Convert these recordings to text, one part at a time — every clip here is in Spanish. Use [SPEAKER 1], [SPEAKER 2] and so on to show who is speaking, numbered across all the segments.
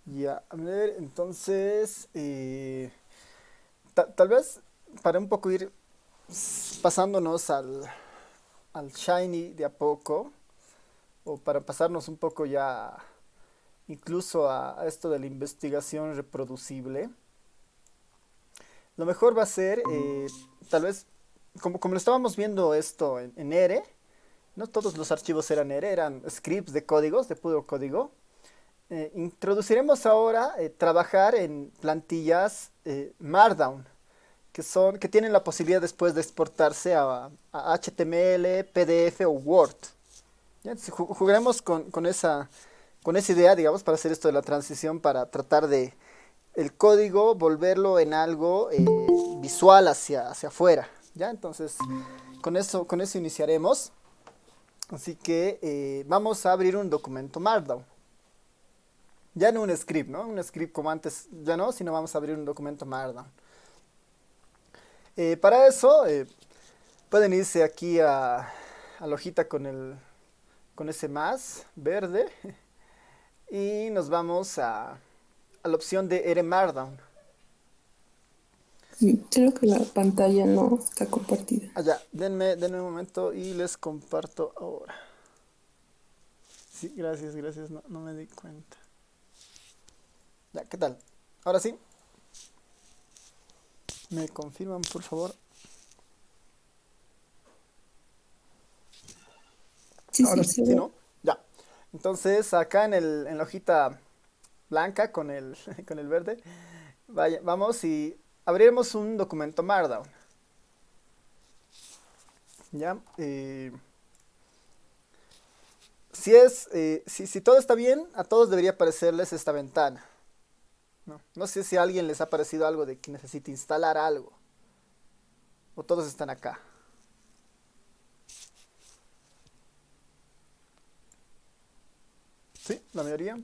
[SPEAKER 1] Ya, a ver, entonces, tal vez para un poco ir pasándonos al Shiny de a poco, o para pasarnos un poco ya incluso a esto de la investigación reproducible, lo mejor va a ser, tal vez, como lo estábamos viendo esto en R, no todos los archivos eran R, eran scripts de códigos, de puro código. Introduciremos ahora trabajar en plantillas Markdown, que tienen la posibilidad después de exportarse a HTML, PDF o Word. ¿Ya? Entonces, jugaremos con esa idea, digamos, para hacer esto de la transición, para tratar de el código volverlo en algo visual hacia afuera. ¿Ya? Entonces, con eso iniciaremos. Así que vamos a abrir un documento Markdown. Ya no un script, ¿no? Un script como antes, ya no, sino vamos a abrir un documento Markdown. Para eso, pueden irse aquí a la hojita con ese más verde y nos vamos a la opción de R Markdown.
[SPEAKER 2] Creo que la pantalla no está compartida.
[SPEAKER 1] Allá, denme un momento y les comparto ahora. Sí, gracias, gracias, no me di cuenta. Ya, ¿qué tal? Ahora sí, me confirman, por favor.
[SPEAKER 2] Sí,
[SPEAKER 1] Ahora
[SPEAKER 2] sí,
[SPEAKER 1] sí,
[SPEAKER 2] se
[SPEAKER 1] ¿sí,
[SPEAKER 2] ve.
[SPEAKER 1] no? Ya. Entonces, acá en la hojita blanca con con el verde, vamos y abriremos un documento Markdown. ¿Ya? Si todo está bien, a todos debería aparecerles esta ventana. No sé si a alguien les ha parecido algo de que necesite instalar algo. O todos están acá. ¿Sí? La mayoría.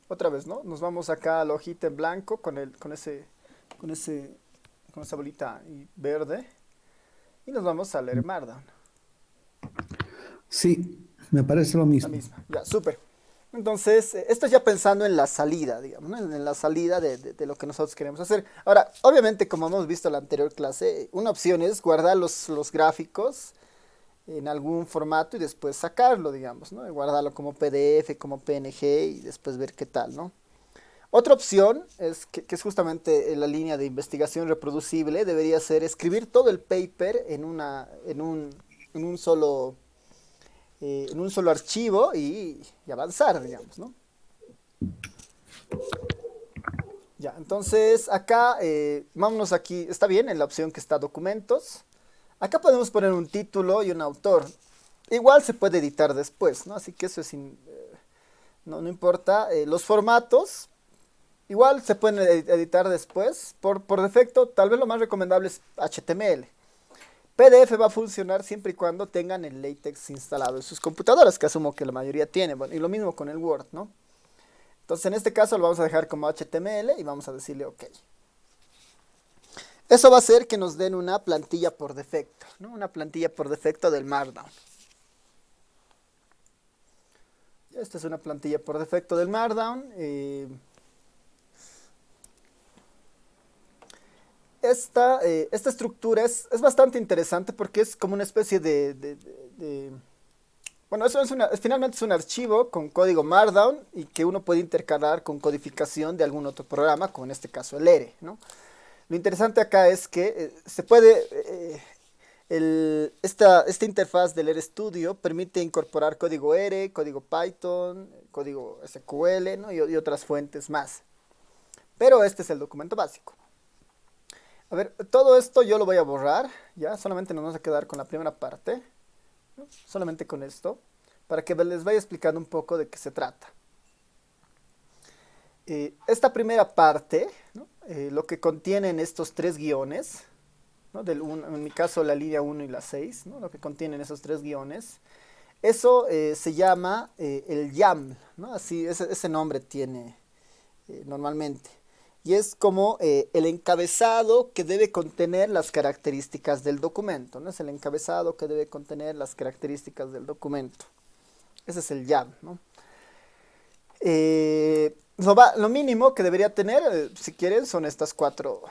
[SPEAKER 1] Otra vez, ¿no? Nos vamos acá a la hojita en blanco con ese, con esa bolita verde. Y nos vamos a leer Markdown.
[SPEAKER 3] Sí, me parece lo
[SPEAKER 1] La
[SPEAKER 3] mismo.
[SPEAKER 1] misma. Ya, súper. Entonces, esto es ya pensando en la salida, digamos, ¿no? En la salida de lo que nosotros queremos hacer. Ahora, obviamente, como hemos visto en la anterior clase, una opción es guardar los gráficos en algún formato y después sacarlo, digamos, ¿no? Y guardarlo como PDF, como PNG y después ver qué tal, ¿no? Otra opción que es justamente en la línea de investigación reproducible, debería ser escribir todo el paper en un solo archivo y avanzar, digamos, ¿no? Ya, entonces acá, vámonos aquí, está bien en la opción que está documentos. Acá podemos poner un título y un autor. Igual se puede editar después, ¿no? Así que eso no importa. Los formatos, igual se pueden editar después. Por defecto, tal vez lo más recomendable es HTML. PDF va a funcionar siempre y cuando tengan el LaTeX instalado en sus computadoras, que asumo que la mayoría tiene. Bueno, y lo mismo con el Word, ¿no? Entonces en este caso lo vamos a dejar como HTML y vamos a decirle OK. Eso va a hacer que nos den una plantilla por defecto, ¿no? Una plantilla por defecto del Markdown. Esta es una plantilla por defecto del Markdown. Esta estructura es bastante interesante porque es como una especie bueno, finalmente es un archivo con código Markdown y que uno puede intercalar con codificación de algún otro programa, como en este caso el R, ¿no? Lo interesante acá es que se puede, esta interfaz del RStudio permite incorporar código R, código Python, código SQL, ¿no? y otras fuentes más. Pero este es el documento básico. A ver, todo esto yo lo voy a borrar, ya, solamente nos vamos a quedar con la primera parte, ¿no? Solamente con esto, para que les vaya explicando un poco de qué se trata. Esta primera parte, ¿no? Lo que contienen estos tres guiones, ¿no? En mi caso la línea 1 y la 6, ¿no? Lo que contienen esos tres guiones, eso se llama el YAML, ¿no? Así, ese nombre tiene normalmente. Y es como el encabezado que debe contener las características del documento, ¿no? Es el encabezado que debe contener las características del documento. Ese es el YAML, ¿no? Lo mínimo que debería tener, si quieren, son estas cuatro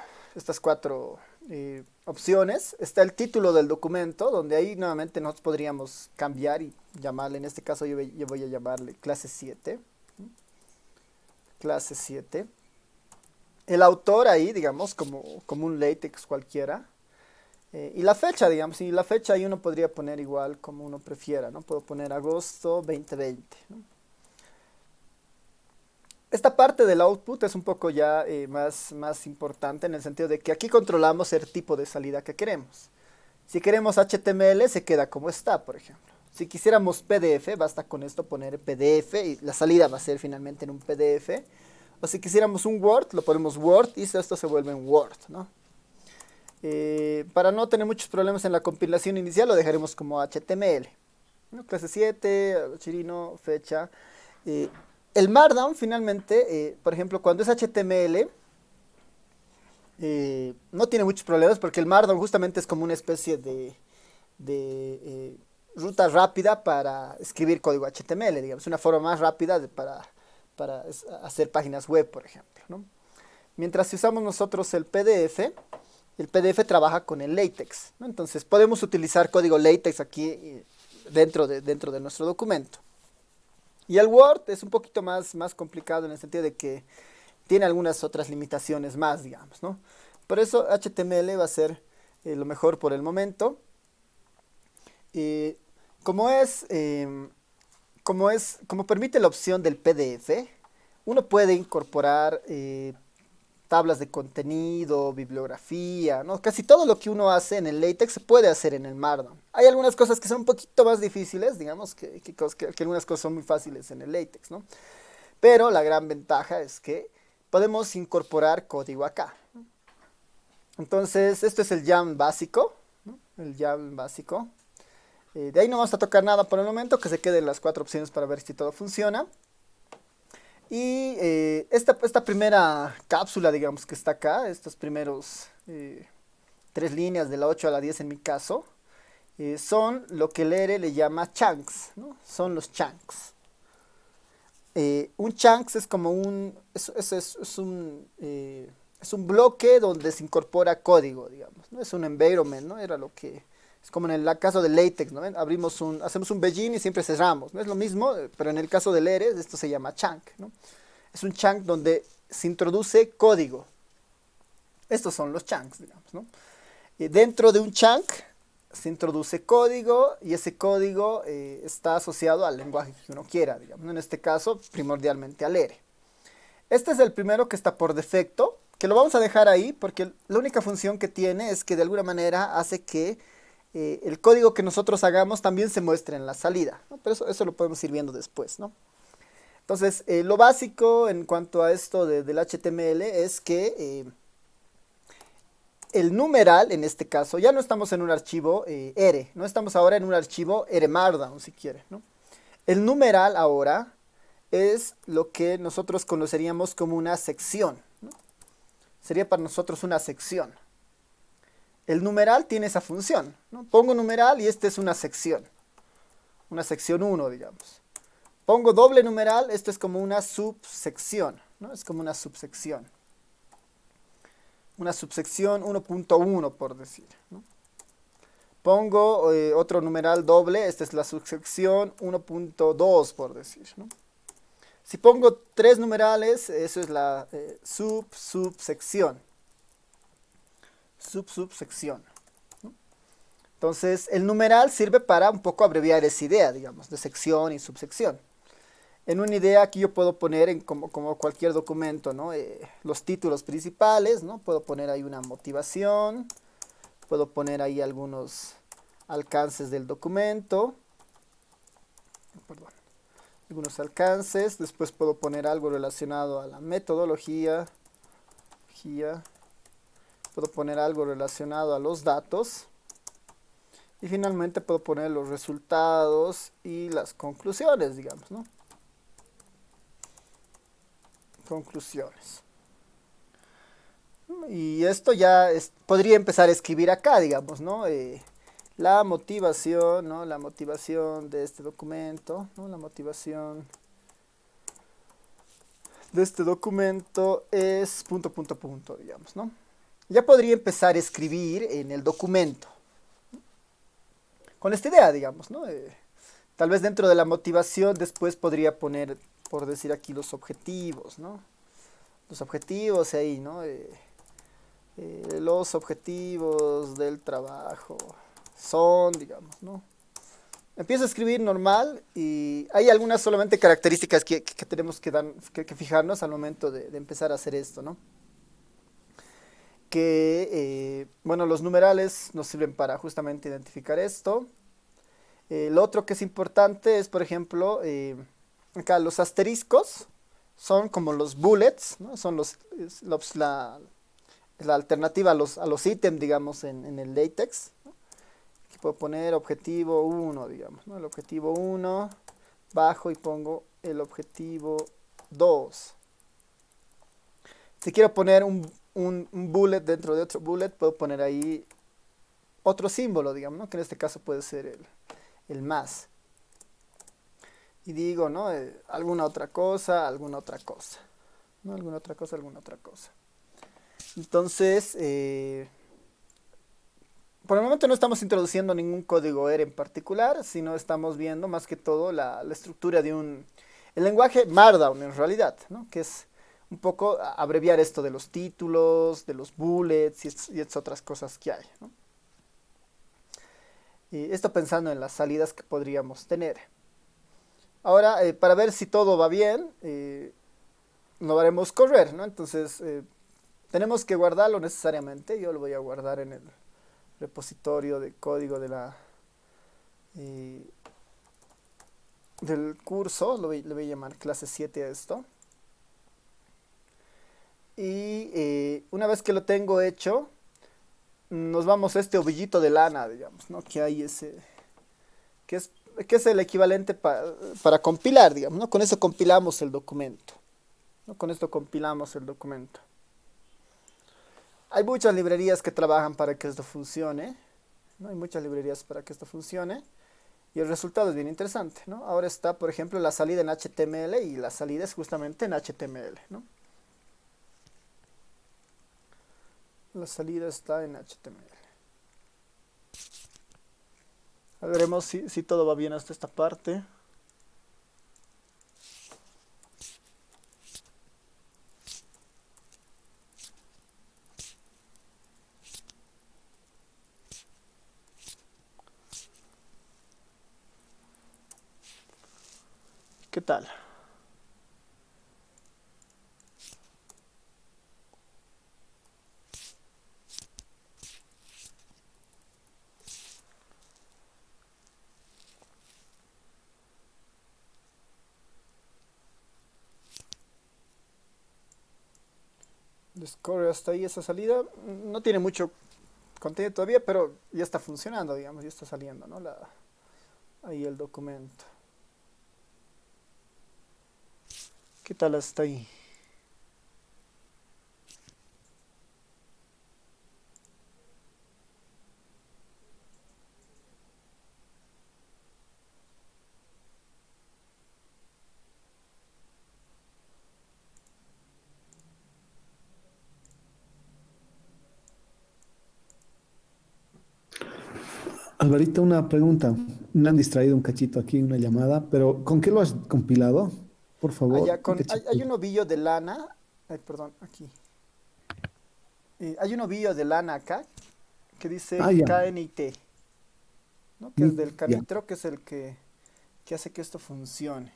[SPEAKER 1] opciones. Está el título del documento, donde ahí nuevamente nosotros podríamos cambiar y llamarle, en este caso yo voy a llamarle clase 7. Clase 7. El autor ahí, digamos, como un latex cualquiera. Y la fecha, digamos, y la fecha ahí uno podría poner igual como uno prefiera, ¿no? Puedo poner agosto 2020, ¿no? Esta parte del output es un poco ya más importante en el sentido de que aquí controlamos el tipo de salida que queremos. Si queremos HTML se queda como está, por ejemplo. Si quisiéramos PDF, basta con esto poner PDF y la salida va a ser finalmente en un PDF. O si quisiéramos un Word, lo ponemos Word y esto se vuelve en Word, ¿no? Para no tener muchos problemas en la compilación inicial lo dejaremos como HTML, ¿no? Clase 7, Chirino, fecha. Eh, el Markdown finalmente, por ejemplo, cuando es HTML, no tiene muchos problemas porque el Markdown justamente es como una especie de ruta rápida para escribir código HTML, digamos, una forma más rápida para hacer páginas web, por ejemplo, ¿no? Mientras si usamos nosotros el PDF trabaja con el LaTeX, ¿no? Entonces podemos utilizar código LaTeX aquí dentro de nuestro documento. Y el Word es un poquito más complicado en el sentido de que tiene algunas otras limitaciones más, digamos, ¿no? Por eso HTML va a ser lo mejor por el momento. Eh, como es, em, como permite la opción del PDF, uno puede incorporar tablas de contenido, bibliografía, ¿no? Casi todo lo que uno hace en el LaTeX se puede hacer en el Markdown. Hay algunas cosas que son un poquito más difíciles, digamos, que algunas cosas son muy fáciles en el LaTeX, ¿no? Pero la gran ventaja es que podemos incorporar código acá. Entonces, esto es el YAML básico, ¿no? El YAML básico. De ahí no vamos a tocar nada por el momento, que se queden las 4 opciones para ver si todo funciona. Y esta primera cápsula, digamos, que está acá, estos primeros 3 líneas de la 8 a la 10 en mi caso, son lo que el ERE le llama chunks, ¿no? Son los chunks. Un chunks es como es un bloque donde se incorpora código, digamos, ¿no? Es un environment, ¿no? Era lo que es como en el caso del LaTeX, ¿no? Hacemos un begin y siempre cerramos, ¿no? Es lo mismo, pero en el caso del ERE esto se llama chunk, ¿no? Es un chunk donde se introduce código. Estos son los chunks, digamos, ¿no? Y dentro de un chunk se introduce código y ese código está asociado al lenguaje que uno quiera, digamos, ¿no? En este caso, primordialmente al ERE. Este es el primero que está por defecto, que lo vamos a dejar ahí porque la única función que tiene es que de alguna manera hace que el código que nosotros hagamos también se muestre en la salida, ¿no? Pero eso lo podemos ir viendo después, ¿no? Entonces, lo básico en cuanto a esto del HTML es que el numeral, en este caso, ya no estamos en un archivo ERE, no estamos ahora en un archivo ERE Markdown, si quiere, ¿no? El numeral ahora es lo que nosotros conoceríamos como una sección, ¿no? Sería para nosotros una sección. El numeral tiene esa función, ¿no? Pongo numeral y esta es una sección 1, digamos. Pongo doble numeral, esto es como una subsección, ¿no? Es como una subsección. Una subsección 1.1, por decir, ¿no? Pongo otro numeral doble, esta es la subsección 1.2, por decir, ¿no? Si pongo 3 numerales, eso es la subsección. Subsección, ¿no? Entonces, el numeral sirve para un poco abreviar esa idea, digamos, de sección y subsección. En una idea aquí yo puedo poner, como cualquier documento, ¿no? Los títulos principales, ¿no? Puedo poner ahí una motivación, puedo poner ahí algunos alcances del documento, perdón, algunos alcances, después puedo poner algo relacionado a la metodología, puedo poner algo relacionado a los datos, y finalmente puedo poner los resultados y las conclusiones, digamos, ¿no? Conclusiones. Y esto ya podría empezar a escribir acá, digamos, ¿no? La motivación, ¿no? La motivación de este documento, ¿no? La motivación de este documento es punto, punto, punto, digamos, ¿no? Ya podría empezar a escribir en el documento con esta idea, digamos, ¿no? Tal vez dentro de la motivación después podría poner, por decir aquí, los objetivos, ¿no? Los objetivos ahí, ¿no? Los objetivos del trabajo son, digamos, ¿no? Empiezo a escribir normal y hay algunas solamente características que tenemos que fijarnos al momento de empezar a hacer esto, ¿no? Bueno, los numerales nos sirven para justamente identificar esto. Lo otro que es importante es, por ejemplo, acá los asteriscos son como los bullets, ¿no? Son la alternativa a los ítems, digamos, en el LaTeX. Aquí puedo poner objetivo 1, digamos, ¿no? El objetivo 1, bajo y pongo el objetivo 2. Si quiero poner un bullet dentro de otro bullet, puedo poner ahí otro símbolo, digamos, ¿no? Que en este caso puede ser el más. Y digo, ¿no? Alguna otra cosa, alguna otra cosa. ¿No? Alguna otra cosa, alguna otra cosa. Entonces, por el momento no estamos introduciendo ningún código R en particular, sino estamos viendo más que todo la estructura de el lenguaje Markdown en realidad, ¿no? Que es un poco abreviar esto de los títulos, de los bullets y estas otras cosas que hay, ¿no? Y esto pensando en las salidas que podríamos tener. Ahora, para ver si todo va bien, lo haremos correr, ¿no? Entonces, tenemos que guardarlo necesariamente. Yo lo voy a guardar en el repositorio de código eh, del curso. Le voy a llamar clase 7 a esto. Y una vez que lo tengo hecho, nos vamos a este ovillito de lana, digamos, ¿no? Que hay que es, que es el equivalente para compilar, digamos, ¿no? Con eso compilamos el documento, ¿no? Con esto compilamos el documento. Hay muchas librerías que trabajan para que esto funcione, ¿no? Hay muchas librerías para que esto funcione. Y el resultado es bien interesante, ¿no? Ahora está, por ejemplo, la salida en HTML y la salida es justamente en HTML, ¿no? La salida está en HTML. A veremos si todo va bien hasta esta parte. ¿Qué tal? Les corre hasta ahí esa salida. No tiene mucho contenido todavía, pero ya está funcionando, digamos, ya está saliendo, ¿no? Ahí el documento. ¿Qué tal hasta ahí?
[SPEAKER 3] Alvarito, una pregunta. Me han distraído un cachito aquí en una llamada, pero ¿con qué lo has compilado? Por favor,
[SPEAKER 1] Allá
[SPEAKER 3] hay que
[SPEAKER 1] hay
[SPEAKER 3] chequear.
[SPEAKER 1] un ovillo de lana. Ay, perdón, aquí. Hay un ovillo de lana acá que dice
[SPEAKER 3] Ah, ya.
[SPEAKER 1] KNIT, ¿no? Que es del
[SPEAKER 3] Ya.
[SPEAKER 1] canitro, que es el que hace que esto funcione.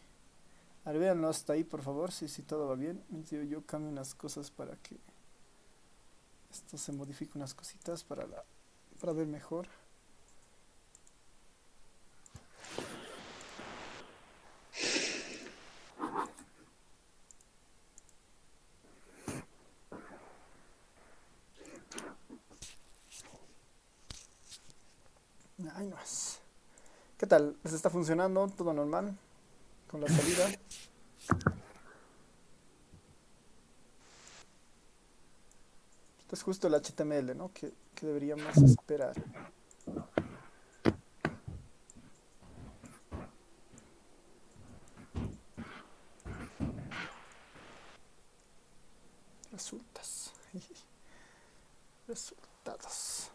[SPEAKER 1] A ver, véanlo hasta ahí, por favor, si todo va bien. Yo cambio unas cosas para que esto se modifique unas cositas para ver mejor. Ahí no es. ¿Qué tal? ¿Les está funcionando? ¿Todo normal? ¿Con la salida? Esto es justo el HTML, ¿no? Que deberíamos esperar. Resultas. Resultados.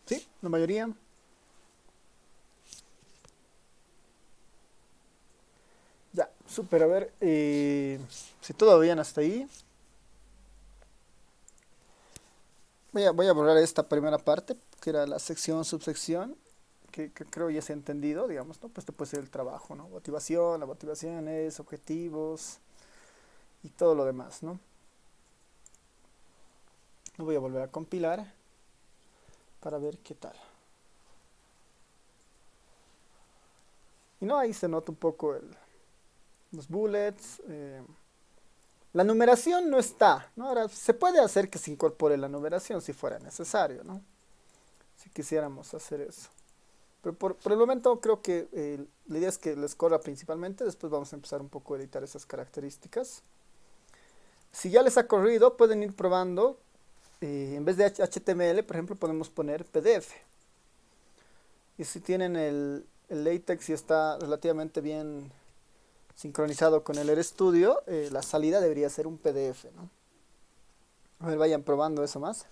[SPEAKER 1] Sí, la mayoría. Ya, súper, a ver, si todo bien hasta ahí, voy a borrar esta primera parte, que era la sección, subsección, que creo ya se ha entendido, digamos, ¿no? Pues después el trabajo, ¿no? Motivación, la motivación es objetivos y todo lo demás, ¿no? Lo voy a volver a compilar para ver qué tal. Y no, ahí se nota un poco los bullets. La numeración no está, ¿no? Ahora, se puede hacer que se incorpore la numeración si fuera necesario, ¿no? Si quisiéramos hacer eso. Pero por el momento creo que la idea es que les corra principalmente, después vamos a empezar un poco a editar esas características. Si ya les ha corrido, pueden ir probando. En vez de HTML, por ejemplo, podemos poner PDF. Y si tienen el LaTeX y está relativamente bien sincronizado con el RStudio, la salida debería ser un PDF, ¿no? A ver, vayan probando eso más.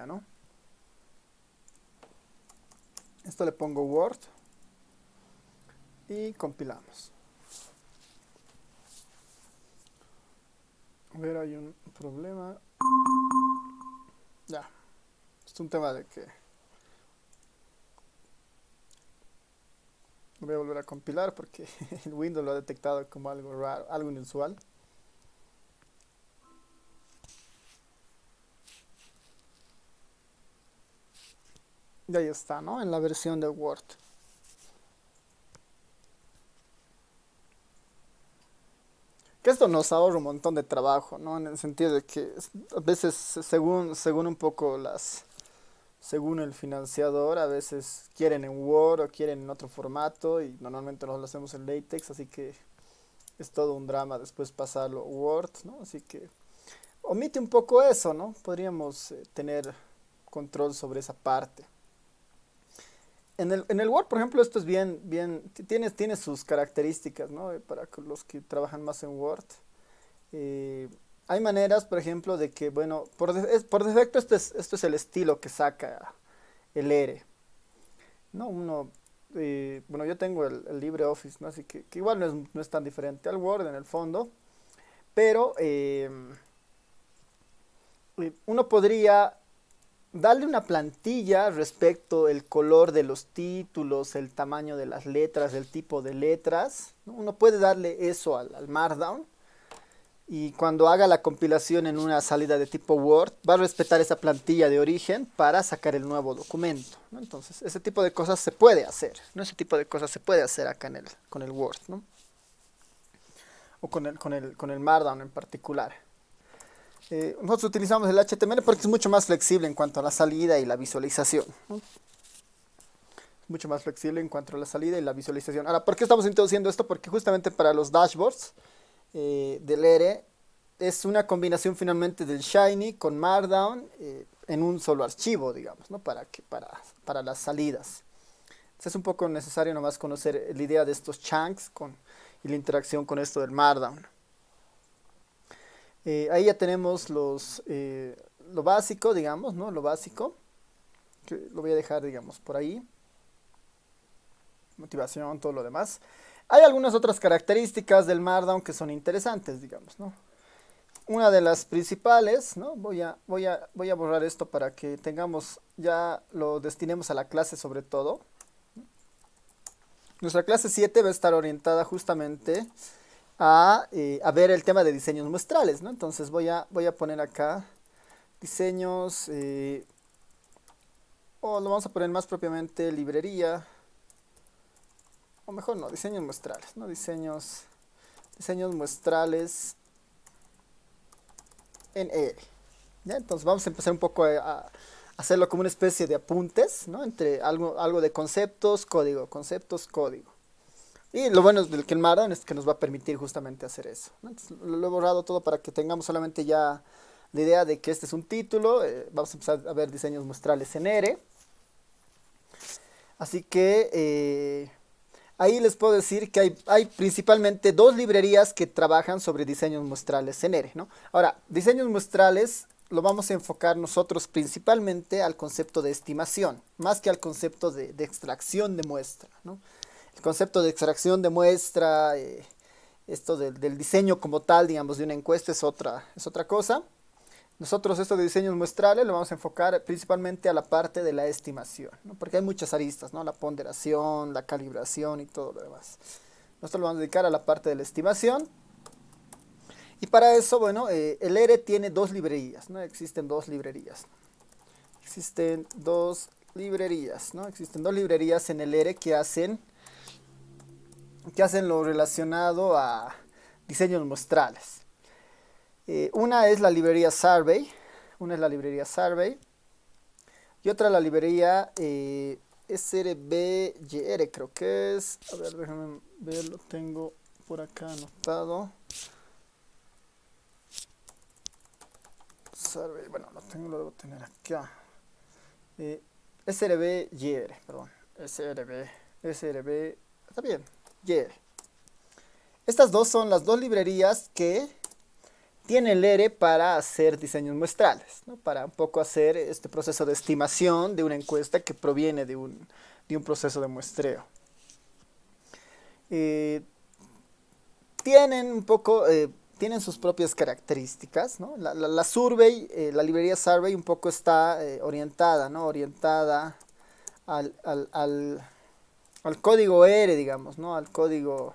[SPEAKER 1] ¿No? Esto le pongo Word y compilamos. A ver, hay un problema. Ya. Es un tema de que voy a volver a compilar porque el Windows lo ha detectado como algo raro, algo inusual. Y ahí está, ¿no? En la versión de Word. Que esto nos ahorra un montón de trabajo, ¿no? En el sentido de que a veces, según un poco según el financiador, a veces quieren en Word o quieren en otro formato y normalmente nos lo hacemos en LaTeX, así que es todo un drama después pasarlo a Word, ¿no? Así que omite un poco eso, ¿no? Podríamos tener control sobre esa parte. En el Word, por ejemplo, esto es tiene sus características, ¿no? Para los que trabajan más en Word. Eh, Hay maneras, por ejemplo, de que, bueno, por defecto esto es el estilo que saca el R, ¿no? Bueno, yo tengo el LibreOffice, ¿no? Así que igual no es tan diferente al Word en el fondo, pero uno podría darle una plantilla respecto el color de los títulos, el tamaño de las letras, el tipo de letras, ¿no? Uno puede darle eso al Markdown y cuando haga la compilación en una salida de tipo Word, va a respetar esa plantilla de origen para sacar el nuevo documento, ¿no? Entonces, ese tipo de cosas se puede hacer, ¿no? Ese tipo de cosas se puede hacer acá con el Word, ¿no? O con el Markdown en particular. Nosotros utilizamos el HTML porque es mucho más flexible en cuanto a la salida y la visualización, ¿no? Mucho más flexible en cuanto a la salida y la visualización. Ahora, ¿por qué estamos introduciendo esto? Porque justamente para los dashboards del R es una combinación finalmente del Shiny con Markdown en un solo archivo, digamos, ¿no? Para las salidas. Entonces es un poco necesario nomás conocer la idea de estos chunks y la interacción con esto del Markdown. Ahí ya tenemos lo básico, digamos, ¿no? Lo básico, que lo voy a dejar, digamos, por ahí. Motivación, todo lo demás. Hay algunas otras características del Markdown que son interesantes, digamos, ¿no? Una de las principales, ¿no? Voy a borrar esto para que ya lo destinemos a la clase sobre todo. Nuestra clase 7 va a estar orientada justamente a ver el tema de diseños muestrales, ¿no? Entonces voy a poner acá diseños, o lo vamos a poner más propiamente librería, o o mejor no, diseños muestrales, ¿no? Diseños muestrales en ERE. ¿Ya? Entonces vamos a empezar un poco a hacerlo como una especie de apuntes, ¿no? Entre algo de conceptos, código, conceptos, código. Y lo bueno del que el Markdown es que nos va a permitir justamente hacer eso, ¿no? Entonces, lo he borrado todo para que tengamos solamente ya la idea de que este es un título. Vamos a empezar a ver diseños muestrales en ERE. Así que ahí les puedo decir que hay principalmente dos librerías que trabajan sobre diseños muestrales en ERE, ¿no? Ahora, diseños muestrales lo vamos a enfocar nosotros principalmente al concepto de estimación, más que al concepto de extracción de muestra, ¿no? El concepto de extracción de muestra, esto del diseño como tal, digamos, de una encuesta es otra cosa. Nosotros esto de diseños muestrales lo vamos a enfocar principalmente a la parte de la estimación, ¿no? Porque hay muchas aristas, ¿no? La ponderación, la calibración y todo lo demás. Nosotros lo vamos a dedicar a la parte de la estimación. Y para eso, bueno, el ERE tiene dos librerías, ¿no? Existen dos librerías. Existen dos librerías, ¿no? Existen dos librerías en el ERE que hacen lo relacionado a diseños muestrales. Una es la librería Survey, y otra la librería SRBYR, creo que es. A ver, déjame ver, lo tengo por acá anotado. Survey, bueno, lo debo tener acá. SRBYR, perdón. SRB, está bien, YR. Estas dos son las dos librerías que tiene el ERE para hacer diseños muestrales, ¿no? Para un poco hacer este proceso de estimación de una encuesta que proviene de un proceso de muestreo. Tienen sus propias características, ¿no? La Survey, la librería Survey un poco está orientada, ¿no? Orientada al código ERE, digamos, ¿no? Al código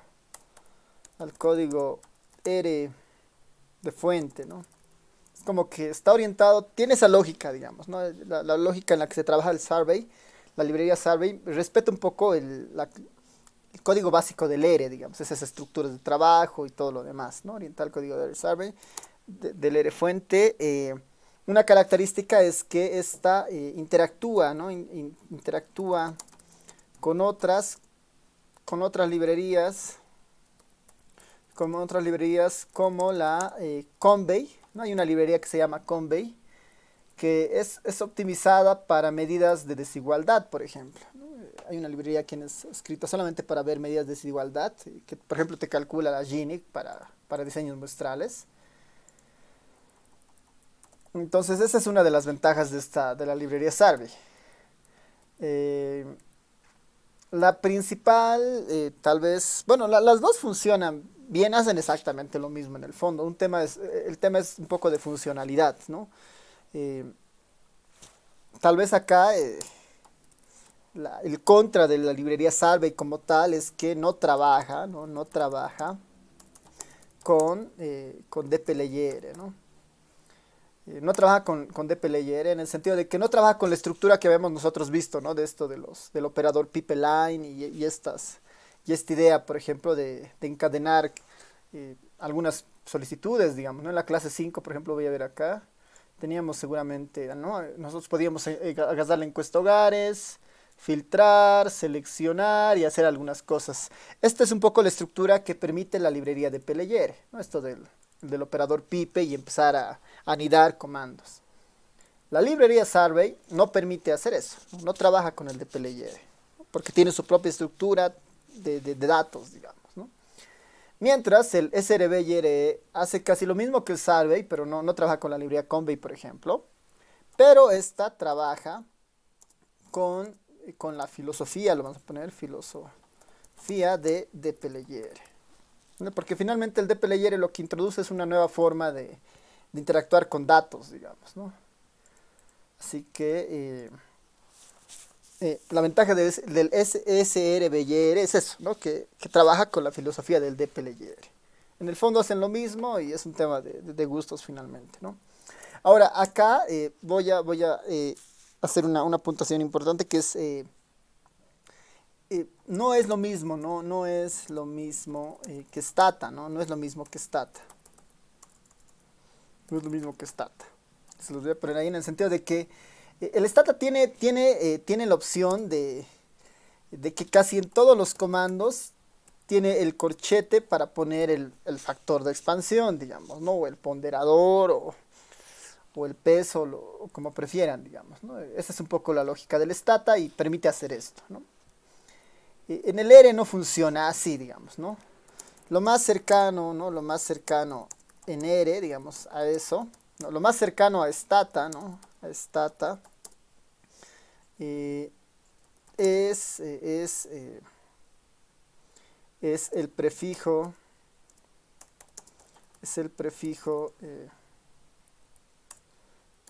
[SPEAKER 1] ERE de fuente, ¿no? Es como que está orientado, tiene esa lógica, digamos, ¿no? La lógica en la que se trabaja el Survey, la librería Survey, respeta un poco el código básico del ERE, digamos, esas estructuras de trabajo y todo lo demás, ¿no? Orientar el código del Survey, del ERE fuente. Una característica es que esta interactúa, ¿no? Interactúa con otras librerías, como la Convey, ¿no? Hay una librería que se llama Convey, que es optimizada para medidas de desigualdad, por ejemplo, ¿no? Hay una librería que es escrita solamente para ver medidas de desigualdad, que por ejemplo te calcula la Gini para diseños muestrales. Entonces esa es una de las ventajas de la librería Survey. La principal, tal vez, bueno, las dos funcionan bien, hacen exactamente lo mismo en el fondo. El tema es un poco de funcionalidad, ¿no? Tal vez acá el contra de la librería Survey como tal es que no trabaja con dplyr, ¿no? No trabaja con dplyr en el sentido de que no trabaja con la estructura que habíamos nosotros visto, ¿no? De esto del operador pipeline y esta idea, por ejemplo, de encadenar algunas solicitudes, digamos, ¿no? En la clase 5, por ejemplo, voy a ver acá, teníamos seguramente, ¿no? Nosotros podíamos agarrar la encuesta hogares, filtrar, seleccionar y hacer algunas cosas. Esta es un poco la estructura que permite la librería de dplyr, ¿no? Esto del operador pipe y empezar a anidar comandos. La librería Survey no permite hacer eso, no trabaja con el dplyr, ¿no? Porque tiene su propia estructura de datos, digamos, ¿no? Mientras el SRBYR hace casi lo mismo que el Survey, pero no trabaja con la librería Convey, por ejemplo, pero esta trabaja con la filosofía, lo vamos a poner, filosofía de dplyr, ¿no? Porque finalmente el dplyr lo que introduce es una nueva forma de interactuar con datos, digamos, ¿no? Así que la ventaja del SRBYR es eso, ¿no? Que trabaja con la filosofía del dplyr. En el fondo hacen lo mismo y es un tema de gustos finalmente, ¿no? Ahora, acá voy a hacer una puntuación importante, que es no es lo mismo, no es lo mismo que Stata, ¿no? No es lo mismo que Stata. No es lo mismo que Stata. Se los voy a poner ahí en el sentido de que el Stata tiene la opción de que casi en todos los comandos tiene el corchete para poner el factor de expansión, digamos, ¿no? O el ponderador o el peso, o como prefieran, digamos, ¿no? Esa es un poco la lógica del Stata y permite hacer esto, ¿no? En el ERE no funciona así, digamos, ¿no? Lo más cercano, ¿no? Lo más cercano en ERE, digamos, a eso, ¿no? Lo más cercano a Stata, ¿no? A Stata eh, es, eh, es, eh, es el prefijo, es el prefijo,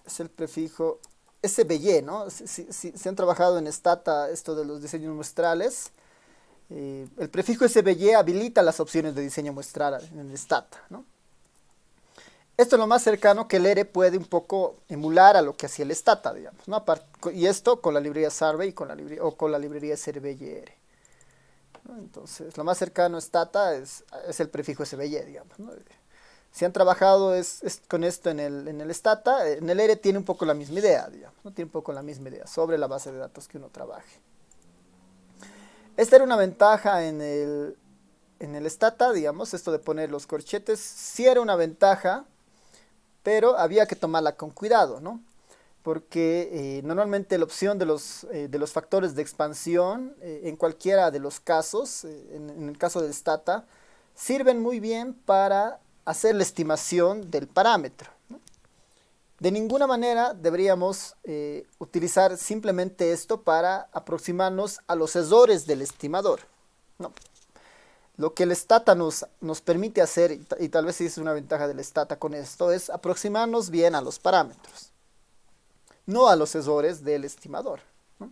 [SPEAKER 1] es el prefijo SBY, ¿no? Si han trabajado en Stata esto de los diseños muestrales, el prefijo SBY habilita las opciones de diseño muestral en el Stata, ¿no? Esto es lo más cercano que el ERE puede un poco emular a lo que hacía el Stata, digamos, ¿no? Y esto con la librería Survey o con la librería SBY, ¿no? Entonces, lo más cercano a Stata es el prefijo SBY, digamos, ¿no? Si han trabajado con esto en el Stata, en el ERE tiene un poco la misma idea, digamos, ¿no? Tiene un poco la misma idea sobre la base de datos que uno trabaje. Esta era una ventaja en el Stata, digamos, esto de poner los corchetes, sí era una ventaja, pero había que tomarla con cuidado, ¿no? Porque normalmente la opción de los factores de expansión, en cualquiera de los casos, en el caso del Stata, sirven muy bien para hacer la estimación del parámetro, ¿no? De ninguna manera deberíamos utilizar simplemente esto para aproximarnos a los errores del estimador, ¿no? Lo que el Stata nos permite hacer, y tal vez es una ventaja del Stata con esto, es aproximarnos bien a los parámetros, no a los errores del estimador, ¿no?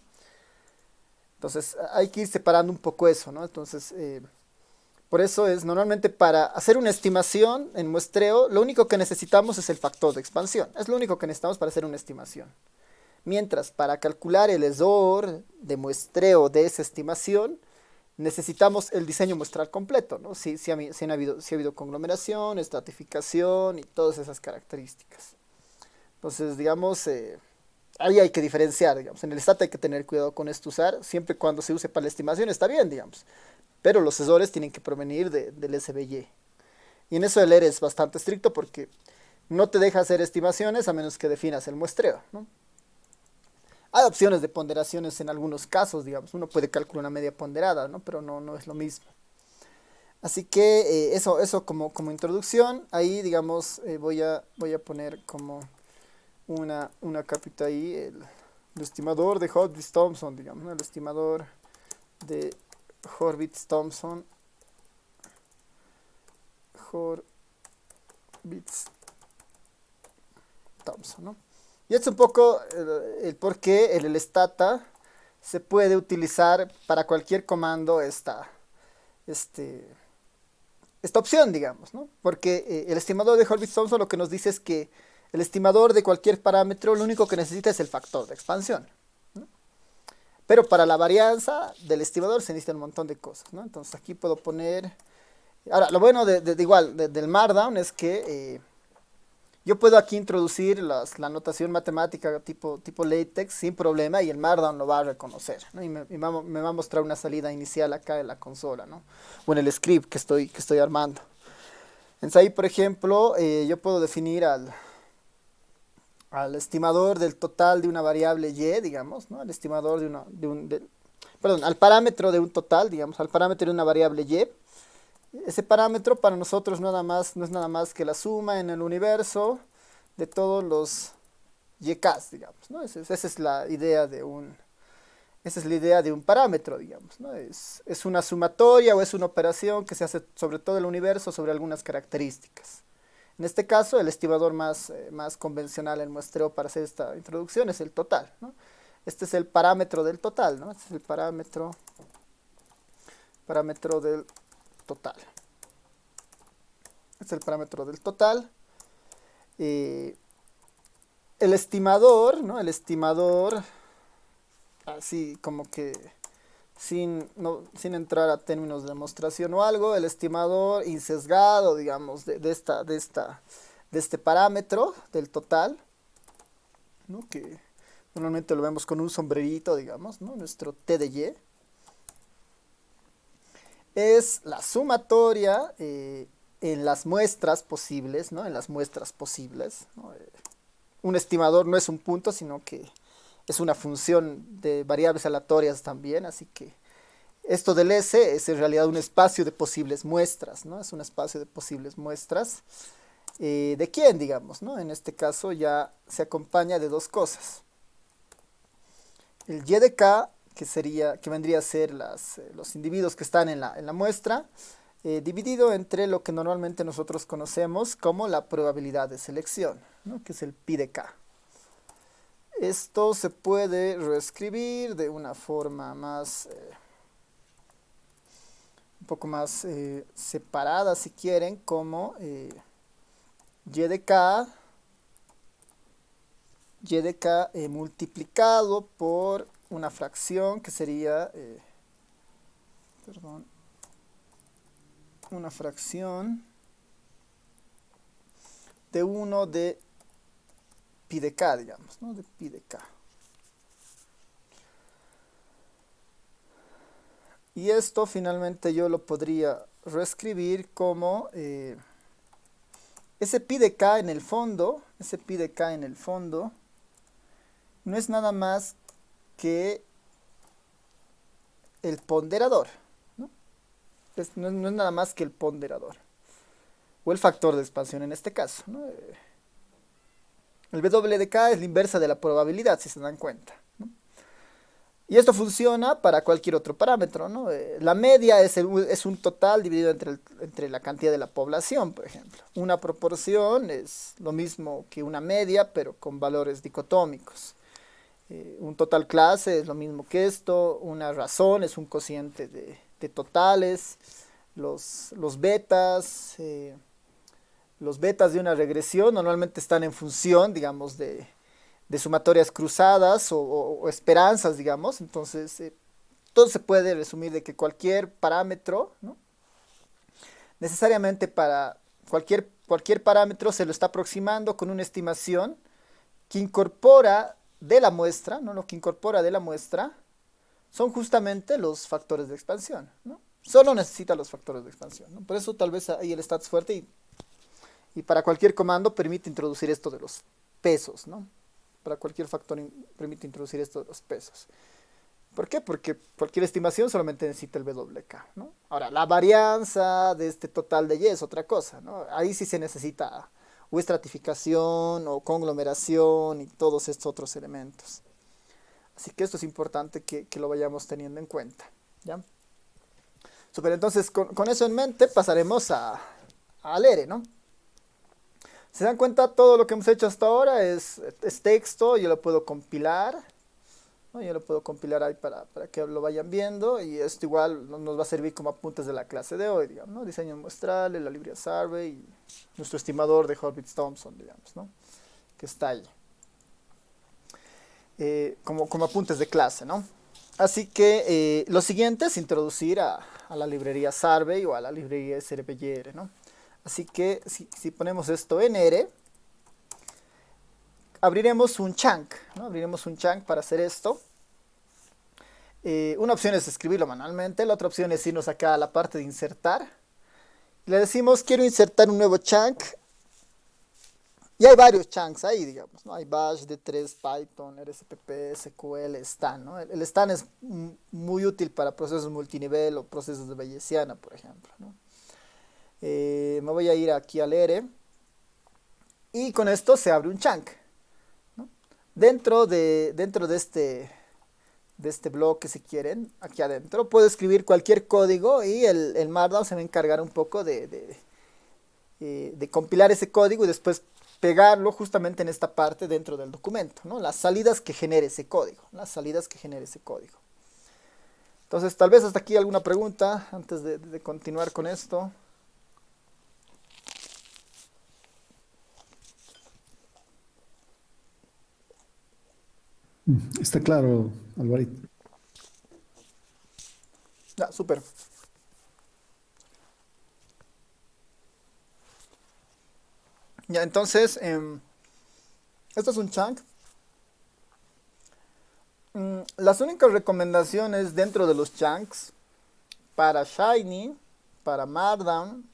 [SPEAKER 1] Entonces hay que ir separando un poco eso, ¿no? Entonces, por eso es normalmente para hacer una estimación en muestreo, lo único que necesitamos es el factor de expansión. Es lo único que necesitamos para hacer una estimación. Mientras para calcular el error de muestreo de esa estimación, necesitamos el diseño muestral completo, ¿no? Si ha habido conglomeración, estratificación y todas esas características. Entonces, digamos, ahí hay que diferenciar, digamos. En el Stata hay que tener cuidado con esto usar, siempre y cuando se use para la estimación está bien, digamos. Pero los errores tienen que provenir del SBY. Y en eso el ERE es bastante estricto porque no te deja hacer estimaciones a menos que definas el muestreo, ¿no? Hay opciones de ponderaciones en algunos casos, digamos. Uno puede calcular una media ponderada, ¿no? Pero no es lo mismo. Así que eso como introducción. Ahí, digamos, voy a poner como una capita ahí. El estimador de Horvitz-Thompson, digamos, ¿no? El estimador de Horvitz-Thompson. Horvitz-Thompson, ¿no? Y es un poco el por qué el Stata se puede utilizar para cualquier comando esta opción, digamos, ¿no? Porque el estimador de Horvitz-Thompson lo que nos dice es que el estimador de cualquier parámetro lo único que necesita es el factor de expansión, ¿no? Pero para la varianza del estimador se necesitan un montón de cosas, ¿no? Entonces aquí puedo poner... Ahora, lo bueno del Markdown es que yo puedo aquí introducir la notación matemática tipo LaTeX sin problema y el Markdown lo va a reconocer, ¿no? Y me va a mostrar una salida inicial acá en la consola, ¿no? O en el script que estoy armando. Entonces ahí, por ejemplo, yo puedo definir al estimador del total de una variable y, digamos, ¿no? El estimador al parámetro de un total, digamos, al parámetro de una variable y. Ese parámetro para nosotros no es nada más que la suma en el universo de todos los YKs, digamos, ¿no? Esa es la idea de un parámetro, digamos, ¿no? Es una sumatoria o es una operación que se hace sobre todo el universo, sobre algunas características. En este caso, el estimador más convencional en muestreo para hacer esta introducción es el total, ¿no? Este es el parámetro del total, ¿no? Este es el parámetro del total. Este es el parámetro del total. El estimador, ¿no? El estimador, así como que sin entrar a términos de demostración o algo, el estimador insesgado, digamos, de este parámetro del total, ¿no? Que normalmente lo vemos con un sombrerito, digamos, ¿no? Nuestro T de Y, es la sumatoria en las muestras posibles, ¿no? En las muestras posibles, ¿no? Un estimador no es un punto, sino que es una función de variables aleatorias también, así que esto del S es en realidad un espacio de posibles muestras, ¿no? Es un espacio de posibles muestras. ¿De quién, digamos, ¿no? En este caso ya se acompaña de dos cosas. El Y de K, que vendría a ser los individuos que están en la muestra, dividido entre lo que normalmente nosotros conocemos como la probabilidad de selección, ¿no? Que es el pi de K. Esto se puede reescribir de una forma más, un poco más separada, si quieren, como y de K multiplicado por una fracción que sería, perdón, una fracción de 1 de pi de K, digamos, ¿no? De pi de K. Y esto finalmente yo lo podría reescribir como ese pi de K en el fondo, ese pi de K en el fondo, no es nada más que el ponderador, ¿no? No es nada más que el ponderador, o el factor de expansión en este caso, ¿no? El W de K es la inversa de la probabilidad, si se dan cuenta, ¿no? Y esto funciona para cualquier otro parámetro, ¿no? La media es un total dividido entre la cantidad de la población, por ejemplo. Una proporción es lo mismo que una media, pero con valores dicotómicos. Un total clase es lo mismo que esto. Una razón es un cociente de totales. Los betas, los betas de una regresión normalmente están en función, digamos, de sumatorias cruzadas o esperanzas, digamos. Entonces, todo se puede resumir de que cualquier parámetro, ¿no? Necesariamente para cualquier parámetro se lo está aproximando con una estimación que incorpora de la muestra, ¿no? Lo que incorpora de la muestra son justamente los factores de expansión, ¿no? Solo necesita los factores de expansión, ¿no? Por eso tal vez ahí el stats fuerte y para cualquier comando permite introducir esto de los pesos, ¿no? Para cualquier factor permite introducir esto de los pesos. ¿Por qué? Porque cualquier estimación solamente necesita el WK, ¿no? Ahora, la varianza de este total de Y es otra cosa, ¿no? Ahí sí se necesita o estratificación o conglomeración y todos estos otros elementos. Así que esto es importante que lo vayamos teniendo en cuenta, ¿ya? Super, entonces con eso en mente pasaremos al ERE, ¿no? ¿Se dan cuenta? Todo lo que hemos hecho hasta ahora es texto, yo lo puedo compilar, ¿no? Yo lo puedo compilar ahí para que lo vayan viendo y esto igual nos va a servir como apuntes de la clase de hoy, digamos, ¿no? Diseño muestral, la librería Survey y nuestro estimador de Horvitz-Thompson, digamos, ¿no? Que está ahí. Como apuntes de clase, ¿no? Así que lo siguiente es introducir a la librería Survey o a la librería SRBYR, ¿no? Así que si ponemos esto en R, abriremos un chunk, ¿no? Abriremos un chunk para hacer esto. Una opción es escribirlo manualmente, la otra opción es irnos acá a la parte de insertar. Le decimos, quiero insertar un nuevo chunk. Y hay varios chunks ahí, digamos, ¿no? Hay Bash, D3, Python, RSPP, SQL, Stan, ¿no? El Stan es muy útil para procesos multinivel o procesos de Bayesiana, por ejemplo, ¿no? Me voy a ir aquí al ERE y con esto se abre un chunk, ¿no? Dentro de este bloque, si quieren, aquí adentro, puedo escribir cualquier código y el Markdown se va a encargar un poco de compilar ese código y después pegarlo justamente en esta parte dentro del documento, ¿no? Las salidas que genere ese código, las salidas que genere ese código. Entonces, tal vez hasta aquí alguna pregunta antes de continuar con esto.
[SPEAKER 3] Está claro, Alvarito.
[SPEAKER 1] Ya, súper. Ya, entonces, esto es un chunk. Las únicas recomendaciones dentro de los chunks para Shiny, para Markdown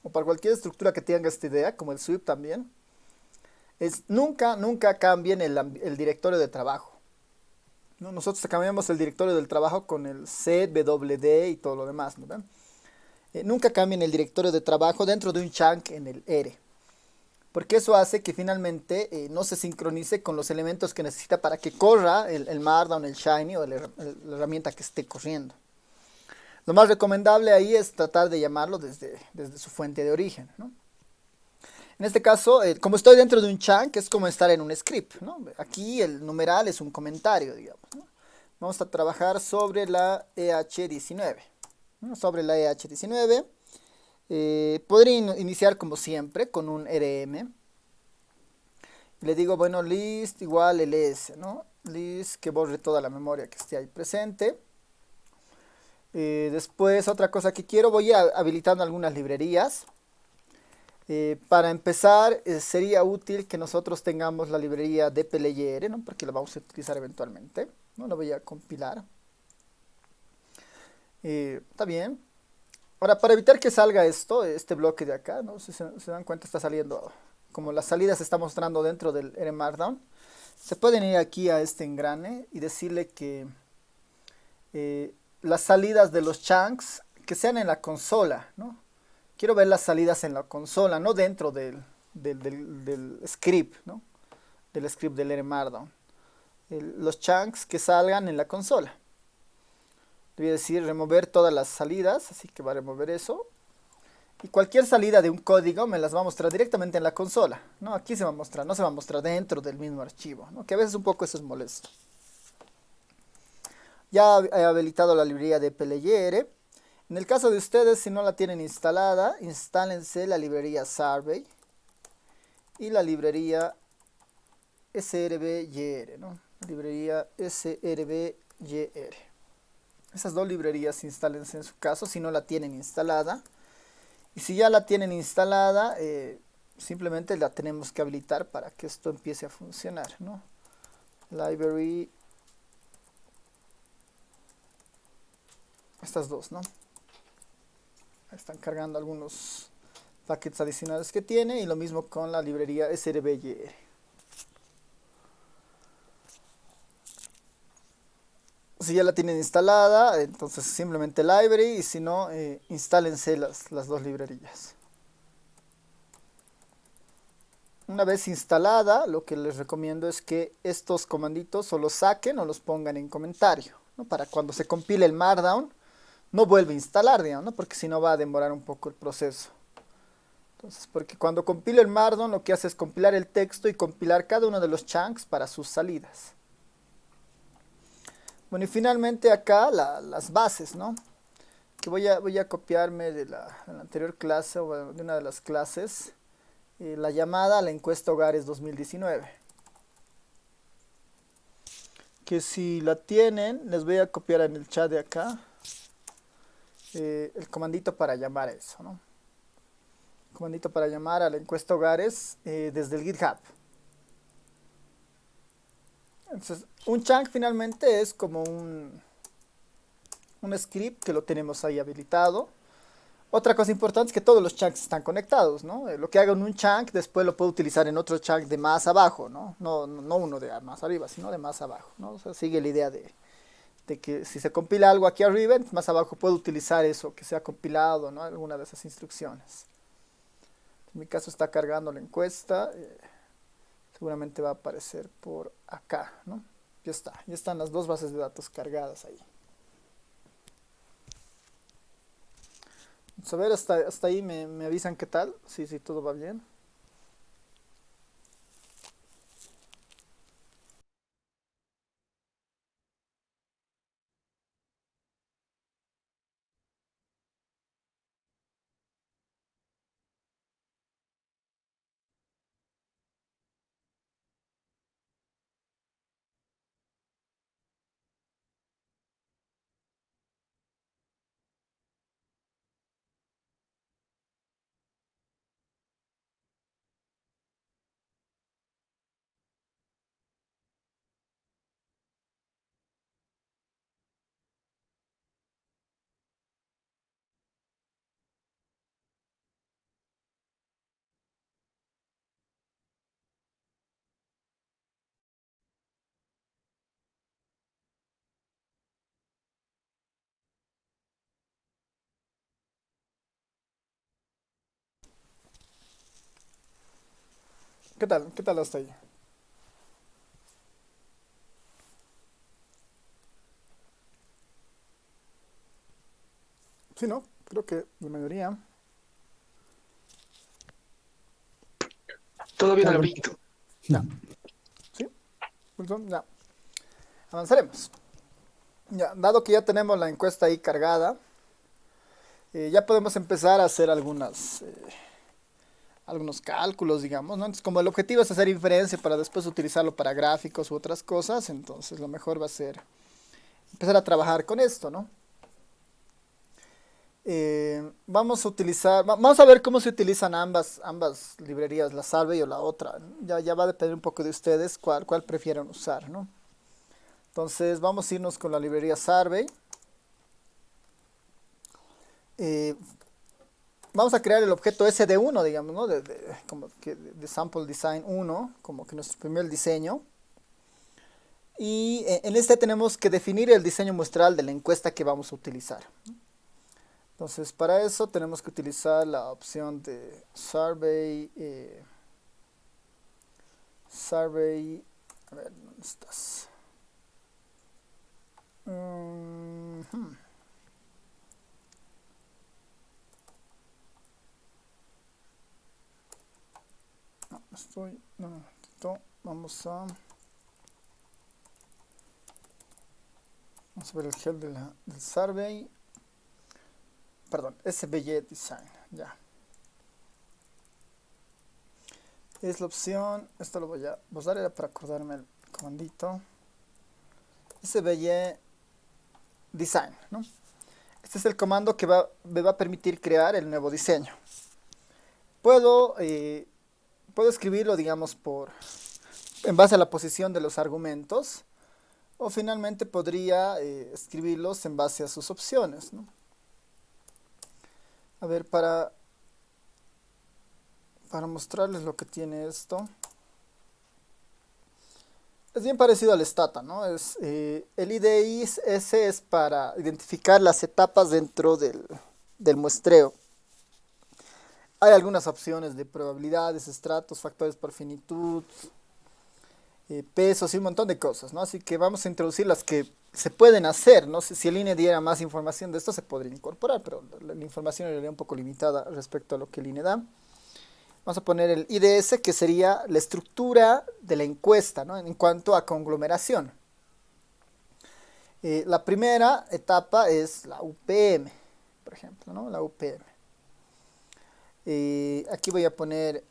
[SPEAKER 1] o para cualquier estructura que tenga esta idea, como el sweep también, es nunca, nunca cambien el directorio de trabajo. ¿No? Nosotros cambiamos el directorio del trabajo con el set, wd y todo lo demás, ¿no ven? Nunca cambien el directorio de trabajo dentro de un chunk en el R, porque eso hace que finalmente no se sincronice con los elementos que necesita para que corra el Markdown, el Shiny o la herramienta que esté corriendo. Lo más recomendable ahí es tratar de llamarlo desde su fuente de origen, ¿no? En este caso, como estoy dentro de un chunk, es como estar en un script, ¿no? Aquí el numeral es un comentario, digamos, ¿no? Vamos a trabajar sobre la EH19, ¿no? Sobre la EH19. Podría iniciar como siempre con un RM. Le digo, bueno, list igual ls, ¿no? List que borre toda la memoria que esté ahí presente. Después, otra cosa que quiero, voy habilitando algunas librerías. Para empezar, sería útil que nosotros tengamos la librería de dplyr, ¿no? Porque la vamos a utilizar eventualmente, ¿no? La voy a compilar. Está bien. Ahora, para evitar que salga esto, este bloque de acá, ¿no? Si se dan cuenta, está saliendo, como la salida se está mostrando dentro del R Markdown. Se pueden ir aquí a este engrane y decirle que las salidas de los chunks que sean en la consola, ¿no? Quiero ver las salidas en la consola, no dentro del script, ¿no? Del script del R Markdown. Los chunks que salgan en la consola. Le voy a decir remover todas las salidas, así que va a remover eso. Y cualquier salida de un código me las va a mostrar directamente en la consola, ¿no? Aquí se va a mostrar, no se va a mostrar dentro del mismo archivo, ¿no? Que a veces un poco eso es molesto. Ya he habilitado la librería de dplyr. En el caso de ustedes, si no la tienen instalada, instálense la librería Survey y la librería srbyr, ¿no? Librería srbyr. Esas dos librerías instálense en su caso si no la tienen instalada. Y si ya la tienen instalada, simplemente la tenemos que habilitar para que esto empiece a funcionar, ¿no? Library, estas dos, ¿no? Están cargando algunos paquetes adicionales que tiene y lo mismo con la librería srbyr. Si ya la tienen instalada, entonces simplemente library y si no, instálense las dos librerías. Una vez instalada, lo que les recomiendo es que estos comanditos o los saquen o los pongan en comentario, ¿no? Para cuando se compile el Markdown, no vuelve a instalar, digamos, ¿no? Porque si no va a demorar un poco el proceso. Entonces, porque cuando compila el Markdown, lo que hace es compilar el texto y compilar cada uno de los chunks para sus salidas. Bueno, y finalmente acá las bases, ¿no? Que voy a copiarme de la anterior clase o de una de las clases. La llamada a la encuesta Hogares 2019. Que si la tienen, les voy a copiar en el chat de acá el comandito para llamar a eso, ¿no? Comandito para llamar a la encuesta Hogares desde el GitHub. Entonces, un chunk finalmente es como un script que lo tenemos ahí habilitado. Otra cosa importante es que todos los chunks están conectados, ¿no? Lo que haga en un chunk después lo puedo utilizar en otro chunk de más abajo, ¿no? No uno de más arriba, sino de más abajo, ¿no? O sea, sigue la idea de que si se compila algo aquí arriba, más abajo puedo utilizar eso que se ha compilado, ¿no? Alguna de esas instrucciones. En mi caso está cargando la encuesta. Seguramente va a aparecer por acá, ¿no? Ya está, ya están las dos bases de datos cargadas ahí. Vamos a ver, hasta ahí me avisan qué tal, si todo va bien. ¿Qué tal? ¿Qué tal hasta ahí? Sí, ¿no? Creo que la mayoría.
[SPEAKER 4] Todo bien,
[SPEAKER 3] Claro.
[SPEAKER 4] Alvarito.
[SPEAKER 1] Ya. ¿Sí? Entonces, ya. Avanzaremos. Ya, dado que ya tenemos la encuesta ahí cargada, ya podemos empezar a hacer algunos cálculos, digamos, ¿no? Entonces, como el objetivo es hacer inferencia para después utilizarlo para gráficos u otras cosas, entonces lo mejor va a ser empezar a trabajar con esto, ¿no? Vamos a utilizar, vamos a ver cómo se utilizan ambas librerías, la Survey o la otra. Ya va a depender un poco de ustedes cuál prefieren usar, ¿no? Entonces vamos a irnos con la librería Survey. Eh, Vamos a crear el objeto SD1, digamos, ¿no? Como que de Sample Design 1, como que nuestro primer diseño. Y en este tenemos que definir el diseño muestral de la encuesta que vamos a utilizar. Entonces, para eso tenemos que utilizar la opción de Survey. Survey. A ver, ¿dónde estás? No, estoy. No, vamos a. Vamos a ver el gel del Survey. Perdón, SVG Design. Ya. Es la opción. Esto lo voy a usar, era para acordarme el comandito. SVG Design, ¿no? Este es el comando que me va a permitir crear el nuevo diseño. Puedo escribirlo, digamos, en base a la posición de los argumentos. O finalmente podría escribirlos en base a sus opciones, ¿no? A ver, para mostrarles lo que tiene esto. Es bien parecido al Stata, ¿no? El IDIS es para identificar las etapas dentro del muestreo. Hay algunas opciones de probabilidades, estratos, factores por finitud, pesos y un montón de cosas, ¿no? Así que vamos a introducir las que se pueden hacer, ¿no? Si el INE diera más información de esto se podría incorporar, pero la información sería un poco limitada respecto a lo que el INE da. Vamos a poner el IDS, que sería la estructura de la encuesta, ¿no? En cuanto a conglomeración. La primera etapa es la UPM, por ejemplo, ¿no? La UPM. Aquí voy a poner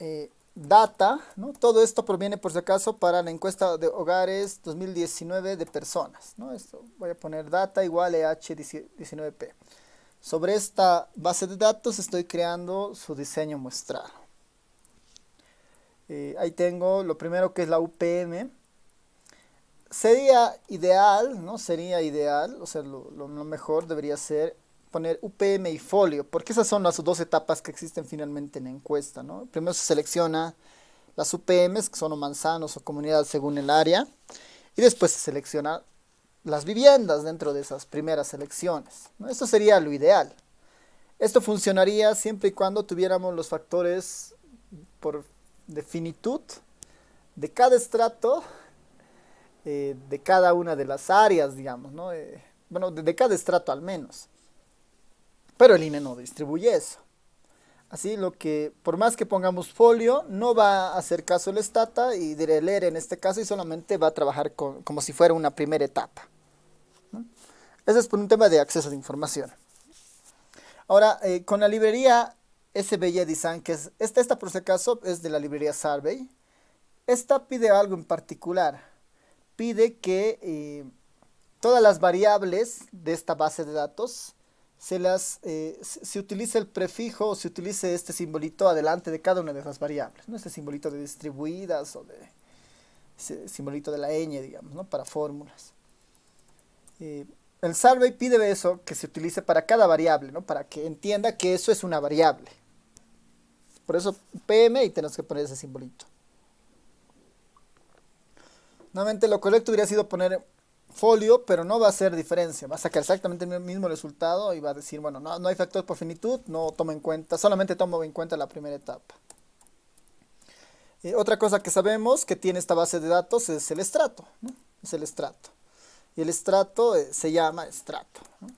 [SPEAKER 1] data, ¿no? Todo esto proviene, por si acaso, para la encuesta de hogares 2019 de personas, ¿no? Esto voy a poner data igual a EH19P. Sobre esta base de datos estoy creando su diseño muestral. Ahí tengo lo primero, que es la UPM. Sería ideal, ¿no? Sería ideal, o sea, lo mejor debería ser poner UPM y folio, porque esas son las dos etapas que existen finalmente en la encuesta, ¿no? Primero se selecciona las UPMs, que son o manzanos o comunidades según el área, y después se selecciona las viviendas dentro de esas primeras selecciones, ¿no? Esto sería lo ideal. Esto funcionaría siempre y cuando tuviéramos los factores de finitud de cada estrato, de cada una de las áreas, digamos, ¿no? Bueno, de cada estrato al menos. Pero el INE no distribuye eso. Así por más que pongamos folio, no va a hacer caso el Stata y diré leer en este caso, y solamente va a trabajar como si fuera una primera etapa, ¿no? Eso es por un tema de acceso de información. Ahora, con la librería SVG Design, que es esta por si acaso es de la librería Survey. Esta pide algo en particular. Pide que todas las variables de esta base de datos se utilice el prefijo, o se utilice este simbolito adelante de cada una de esas variables, ¿no? Este simbolito de distribuidas o ese simbolito de la ñ, digamos, ¿no? Para fórmulas. El Survey pide eso, que se utilice para cada variable, ¿no? Para que entienda que eso es una variable. Por eso PM, y tenemos que poner ese simbolito. Nuevamente lo correcto hubiera sido poner folio, pero no va a hacer diferencia. Va a sacar exactamente el mismo resultado y va a decir, bueno, no hay factor por finitud, no tomo en cuenta, solamente tomo en cuenta la primera etapa. Otra cosa que sabemos que tiene esta base de datos es el estrato, ¿no? Es el estrato. Y el estrato se llama estrato, ¿no?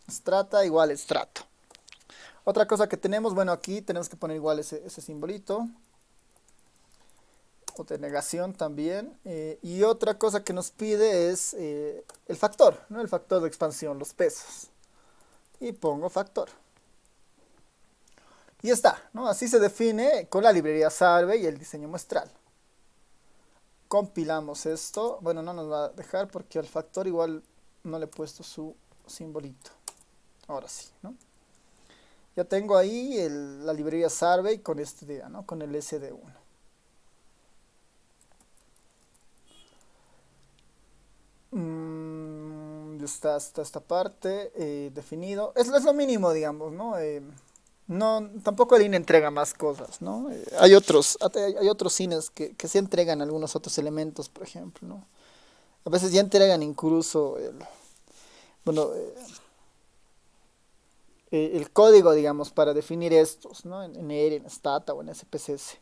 [SPEAKER 1] Strata igual estrato. Otra cosa que tenemos, bueno, aquí tenemos que poner igual ese simbolito. O de negación también. Y otra cosa que nos pide es el factor, ¿no? El factor de expansión, los pesos. Y pongo factor. Y ya está, ¿no? Así se define con la librería Sarve y el diseño muestral. Compilamos esto. Bueno, no nos va a dejar porque al factor igual no le he puesto su simbolito. Ahora sí, ¿no? Ya tengo ahí la librería Sarve con este día, ¿no? Con el SD1. Ya está esta parte definido. Es lo mínimo, digamos, ¿no? No, tampoco el INE entrega más cosas, ¿no? Hay otros cines que sí entregan algunos otros elementos, por ejemplo, ¿no? A veces ya entregan incluso bueno, el código, digamos, para definir estos, ¿no? En ERE, en Stata o en SPSS.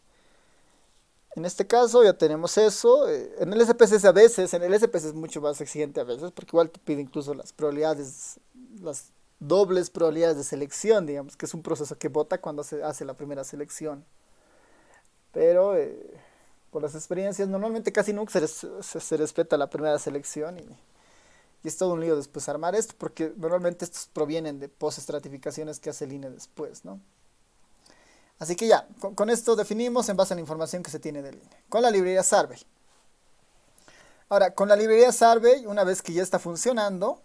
[SPEAKER 1] En este caso ya tenemos eso. En el SPSS a veces, en el SPSS es mucho más exigente a veces, porque igual te pide incluso las probabilidades, las dobles probabilidades de selección, digamos, que es un proceso que vota cuando se hace la primera selección. Pero por las experiencias, normalmente casi nunca se respeta la primera selección y es todo un lío después armar esto, porque normalmente estos provienen de post-estratificaciones que hace el INE después, ¿no? Así que ya, con esto definimos en base a la información que se tiene del INE. Con la librería Sarvey. Ahora, con la librería Sarvey, una vez que ya está funcionando,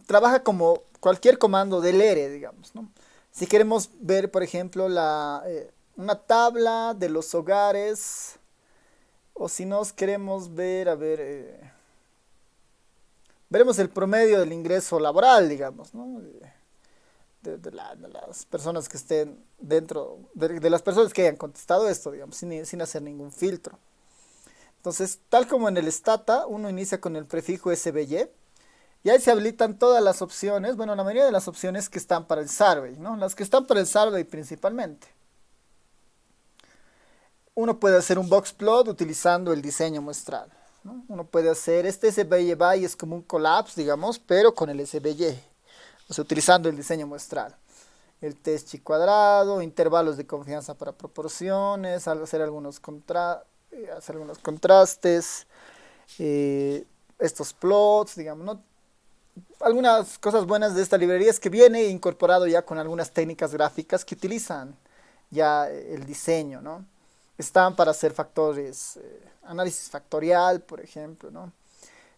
[SPEAKER 1] trabaja como cualquier comando del ERE, digamos, ¿no? Si queremos ver, por ejemplo, una tabla de los hogares, o si nos queremos ver, a ver, veremos el promedio del ingreso laboral, digamos, ¿no? De las personas que estén dentro, de las personas que hayan contestado esto, digamos, sin hacer ningún filtro. Entonces, tal como en el Stata, uno inicia con el prefijo SBY, y ahí se habilitan todas las opciones, bueno, la mayoría de las opciones que están para el Survey, ¿no? Las que están para el Survey principalmente. Uno puede hacer un boxplot utilizando el diseño muestral, ¿no? Uno puede hacer, este SBY by es como un collapse, digamos, pero con el SBY. O sea, utilizando el diseño muestral. El test chi cuadrado, intervalos de confianza para proporciones, hacer algunos contrastes, estos plots, digamos, ¿no? Algunas cosas buenas de esta librería es que viene incorporado ya con algunas técnicas gráficas que utilizan ya el diseño, ¿no? Están para hacer factores, análisis factorial, por ejemplo, ¿no?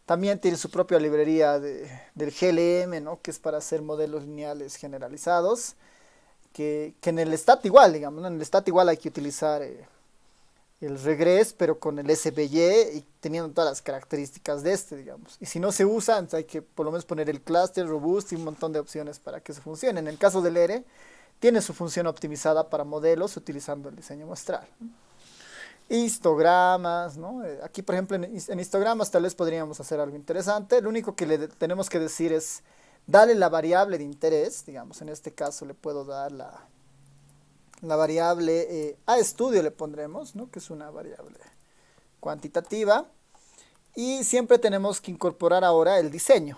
[SPEAKER 1] También tiene su propia librería del GLM, ¿no? Que es para hacer modelos lineales generalizados. Que en el STAT igual, digamos, ¿no? En el STAT igual hay que utilizar el regress, pero con el SVY y teniendo todas las características de este, digamos. Y si no se usa, entonces hay que por lo menos poner el cluster, robust y un montón de opciones para que se funcione. En el caso del ERE, tiene su función optimizada para modelos utilizando el diseño muestral. Histogramas, ¿no? Aquí, por ejemplo, en histogramas tal vez podríamos hacer algo interesante. Lo único que le tenemos que decir es darle la variable de interés, digamos, en este caso le puedo dar la variable a estudio le pondremos, ¿no? Que es una variable cuantitativa. Y siempre tenemos que incorporar ahora el diseño.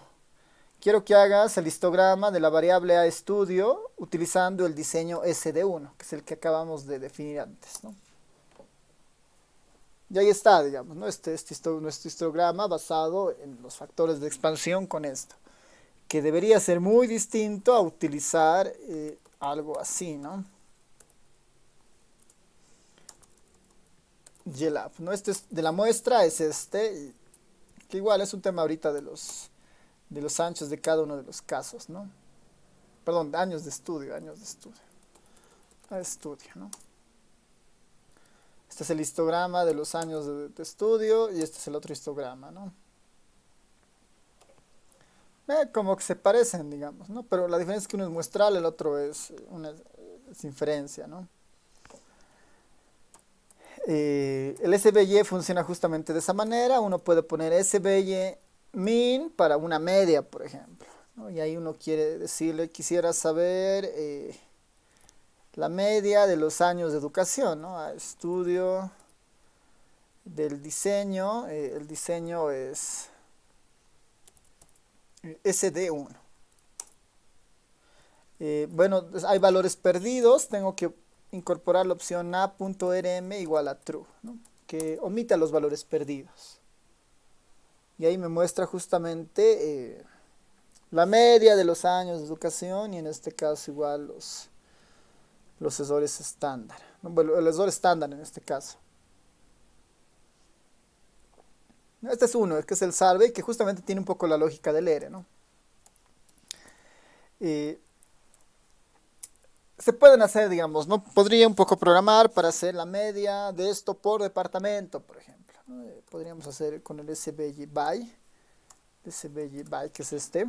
[SPEAKER 1] Quiero que hagas el histograma de la variable a estudio utilizando el diseño SD1, que es el que acabamos de definir antes, ¿no? Y ahí está, digamos, ¿no? Nuestro histograma basado en los factores de expansión con esto, que debería ser muy distinto a utilizar algo así, ¿no? GLAB, ¿no? Este es de la muestra, es este, que igual es un tema ahorita de los anchos de cada uno de los casos, ¿no? Perdón, años de estudio, a estudio, ¿no? Este es el histograma de los años de estudio y este es el otro histograma, ¿no? Como que se parecen, digamos, ¿no? Pero la diferencia es que uno es muestral, el otro es inferencia, ¿no? El SVY funciona justamente de esa manera. Uno puede poner SVY min para una media, por ejemplo, ¿no? Y ahí uno quiere decirle, quisiera saber la media de los años de educación, ¿no? Estudio del diseño, el diseño es SD1. Bueno, hay valores perdidos, tengo que incorporar la opción a.rm igual a true, ¿no? Que omita los valores perdidos. Y ahí me muestra justamente la media de los años de educación y en este caso igual los errores estándar, ¿no? Bueno, el error estándar en este caso. Este es uno, que es el survey, que justamente tiene un poco la lógica del ERE, ¿no? Se pueden hacer, digamos, ¿no? Podría un poco programar para hacer la media de esto por departamento, por ejemplo, ¿no? Podríamos hacer con el SVG by, que es este,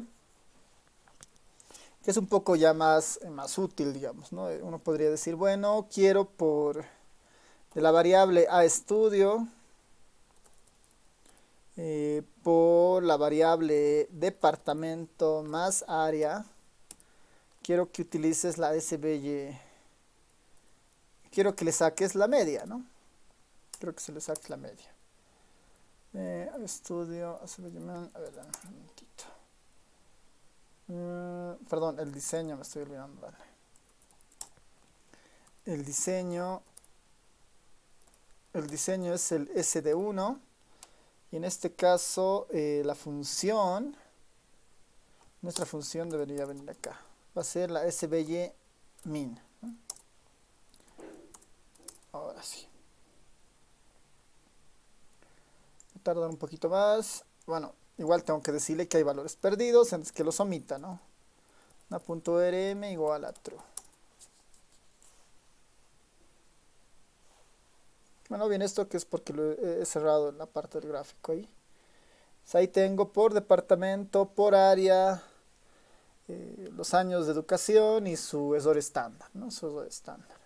[SPEAKER 1] que es un poco ya más útil, digamos, ¿no? Uno podría decir, bueno, quiero de la variable a estudio, por la variable departamento más área, quiero que utilices la SVG, quiero que le saques la media, ¿no? Quiero que se le saque la media. Estudio, a ver, un momentito. Perdón, el diseño, me estoy olvidando, vale. El diseño es el SD1 y en este caso la función, nuestra función debería venir acá, va a ser la SVG min, ¿no? Ahora sí. Va a tardar un poquito más. Bueno, igual tengo que decirle que hay valores perdidos antes que los omita, ¿no? Una.rm igual a true. Bueno, bien, esto que es porque lo he cerrado en la parte del gráfico ahí. Pues ahí tengo por departamento, por área, los años de educación y su error estándar, ¿no? Su error estándar.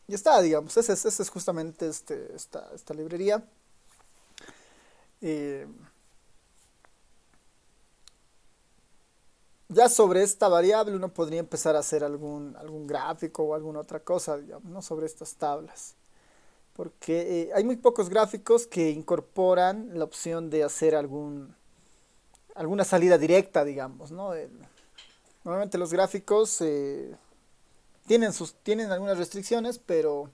[SPEAKER 1] Y está, digamos, esa es justamente esta librería. Ya sobre esta variable uno podría empezar a hacer algún gráfico o alguna otra cosa, digamos, ¿no? Sobre estas tablas. Porque hay muy pocos gráficos que incorporan la opción de hacer alguna salida directa, digamos, ¿no? Normalmente los gráficos tienen algunas restricciones, pero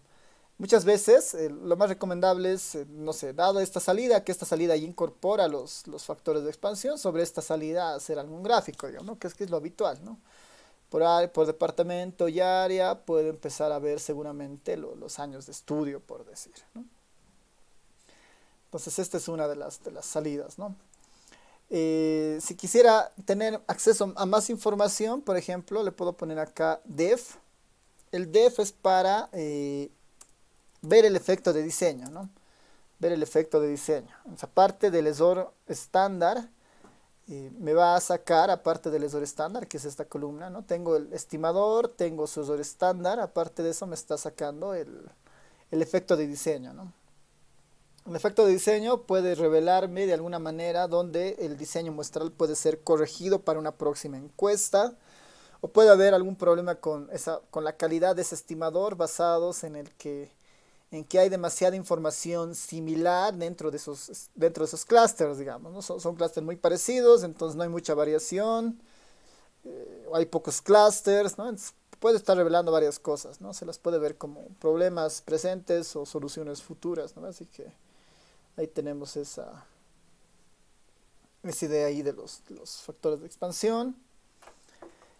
[SPEAKER 1] muchas veces lo más recomendable es, no sé, dado esta salida, que esta salida ya incorpora los factores de expansión, sobre esta salida hacer algún gráfico, digamos, ¿no? Que es lo habitual, ¿no? Por departamento y área puede empezar a ver seguramente los años de estudio, por decir, ¿no? Entonces esta es una de las salidas, ¿no? Si quisiera tener acceso a más información, por ejemplo, le puedo poner acá def. El def es para ver el efecto de diseño, ¿no? Ver el efecto de diseño. Aparte del error estándar, me va a sacar, aparte del error estándar, que es esta columna, ¿no? Tengo el estimador, tengo su error estándar, aparte de eso me está sacando el efecto de diseño, ¿no? Un efecto de diseño puede revelarme de alguna manera donde el diseño muestral puede ser corregido para una próxima encuesta, o puede haber algún problema con la calidad de ese estimador basados en que hay demasiada información similar dentro de esos clústeres, digamos, ¿no? Son clústeres muy parecidos, entonces no hay mucha variación, hay pocos clústeres, ¿no? Entonces puede estar revelando varias cosas, ¿no? Se las puede ver como problemas presentes o soluciones futuras, ¿no? Así que ahí tenemos esa idea ahí de los factores de expansión.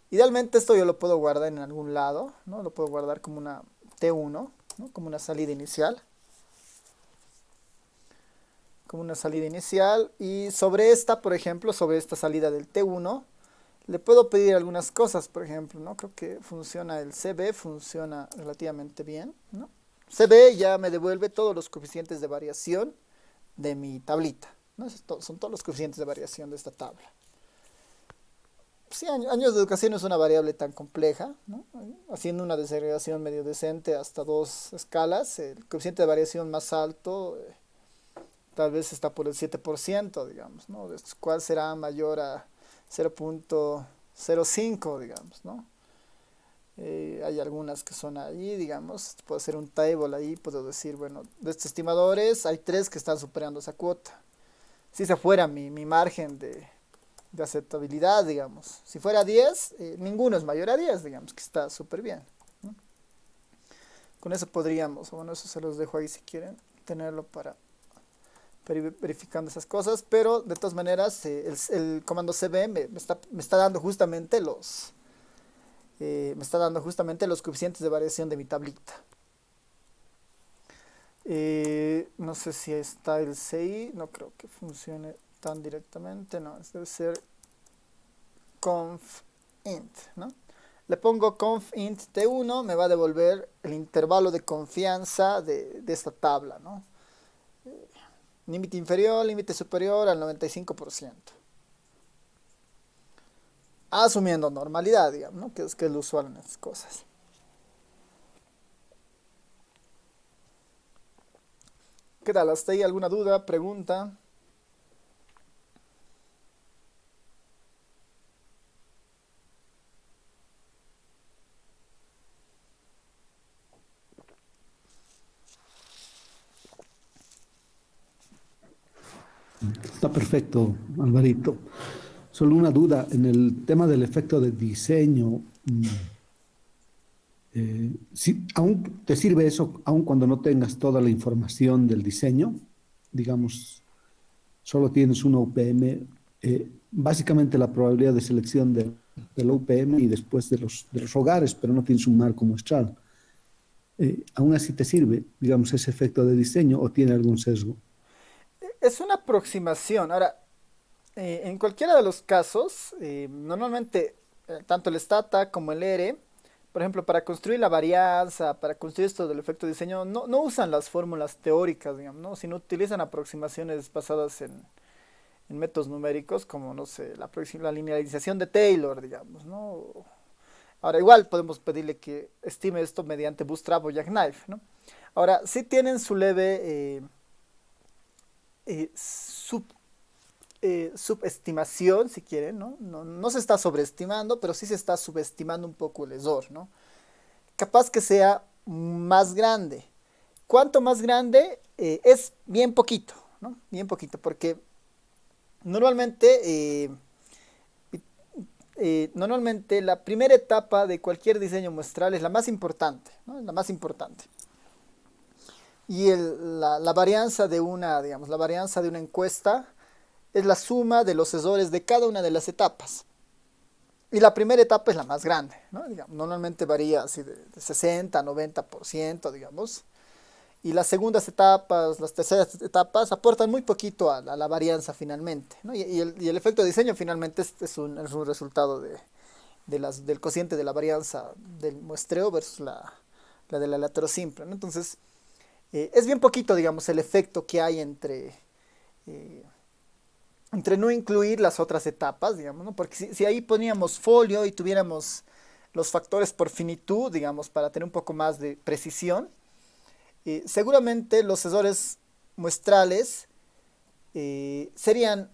[SPEAKER 1] Idealmente esto yo lo puedo guardar en algún lado, ¿no? Lo puedo guardar como una T1, ¿no? Como una salida inicial. Y sobre esta, por ejemplo, sobre esta salida del T1, le puedo pedir algunas cosas, por ejemplo, ¿no? Creo que funciona el CB, funciona relativamente bien, ¿no? CB ya me devuelve todos los coeficientes de variación de mi tablita, ¿no? Son todos los coeficientes de variación de esta tabla. Sí, años de educación es una variable tan compleja, ¿no? Haciendo una desagregación medio decente hasta 2 escalas, el coeficiente de variación más alto tal vez está por el 7%, digamos, ¿no? ¿Cuál será mayor a 0.7 0,5, digamos, ¿no? Hay algunas que son allí, digamos, puedo hacer un table ahí, puedo decir, bueno, de estos estimadores hay 3 que están superando esa cuota. Si se fuera mi margen de aceptabilidad, digamos, si fuera 10, ninguno es mayor a 10, digamos, que está súper bien, ¿no? Con eso podríamos, bueno, eso se los dejo ahí si quieren tenerlo para verificando esas cosas, pero de todas maneras el comando cb me está dando justamente los coeficientes de variación de mi tablita. No sé si está el CI, no creo que funcione tan directamente, no, debe ser conf int, ¿no? Le pongo conf int t1, me va a devolver el intervalo de confianza de esta tabla, ¿no? Límite inferior, límite superior al 95%. Asumiendo normalidad, digamos, ¿no? Que es lo usual en estas cosas. ¿Qué tal? ¿Hasta ahí alguna duda, pregunta?
[SPEAKER 3] Está perfecto, Alvarito. Solo una duda en el tema del efecto de diseño. ¿Aún te sirve eso, aun cuando no tengas toda la información del diseño? Digamos, solo tienes una UPM, básicamente la probabilidad de selección de la UPM y después de los hogares, pero no tienes un marco muestral. ¿Aún así te sirve, digamos, ese efecto de diseño o tiene algún sesgo?
[SPEAKER 1] Es una aproximación. Ahora, en cualquiera de los casos, normalmente tanto el Stata como el ERE, por ejemplo, para construir la varianza, para construir esto del efecto de diseño, no usan las fórmulas teóricas, digamos, ¿no? Sino utilizan aproximaciones basadas en métodos numéricos, como, no sé, la linealización de Taylor, digamos, ¿no? Ahora, igual podemos pedirle que estime esto mediante Bootstrap o Jackknife, ¿no? Ahora, sí tienen su leve subestimación, si quieren, ¿no? No se está sobreestimando, pero sí se está subestimando un poco el error, ¿no? Capaz que sea más grande. ¿Cuánto más grande? Es bien poquito, ¿no? Bien poquito, porque normalmente, normalmente la primera etapa de cualquier diseño muestral es la más importante, ¿no? Es la más importante. Y la varianza de una, digamos, la varianza de una encuesta es la suma de los errores de cada una de las etapas. Y la primera etapa es la más grande, ¿no? Digamos, normalmente varía así de 60 a 90%, digamos. Y las segundas etapas, las terceras etapas aportan muy poquito a la varianza finalmente, ¿no? Y el efecto de diseño finalmente es un resultado del cociente de la varianza del muestreo versus la del aleatorio simple, ¿no? Entonces, es bien poquito, digamos, el efecto que hay entre no incluir las otras etapas, digamos, ¿no? Porque si ahí poníamos folio y tuviéramos los factores por finitud, digamos, para tener un poco más de precisión, seguramente los errores muestrales serían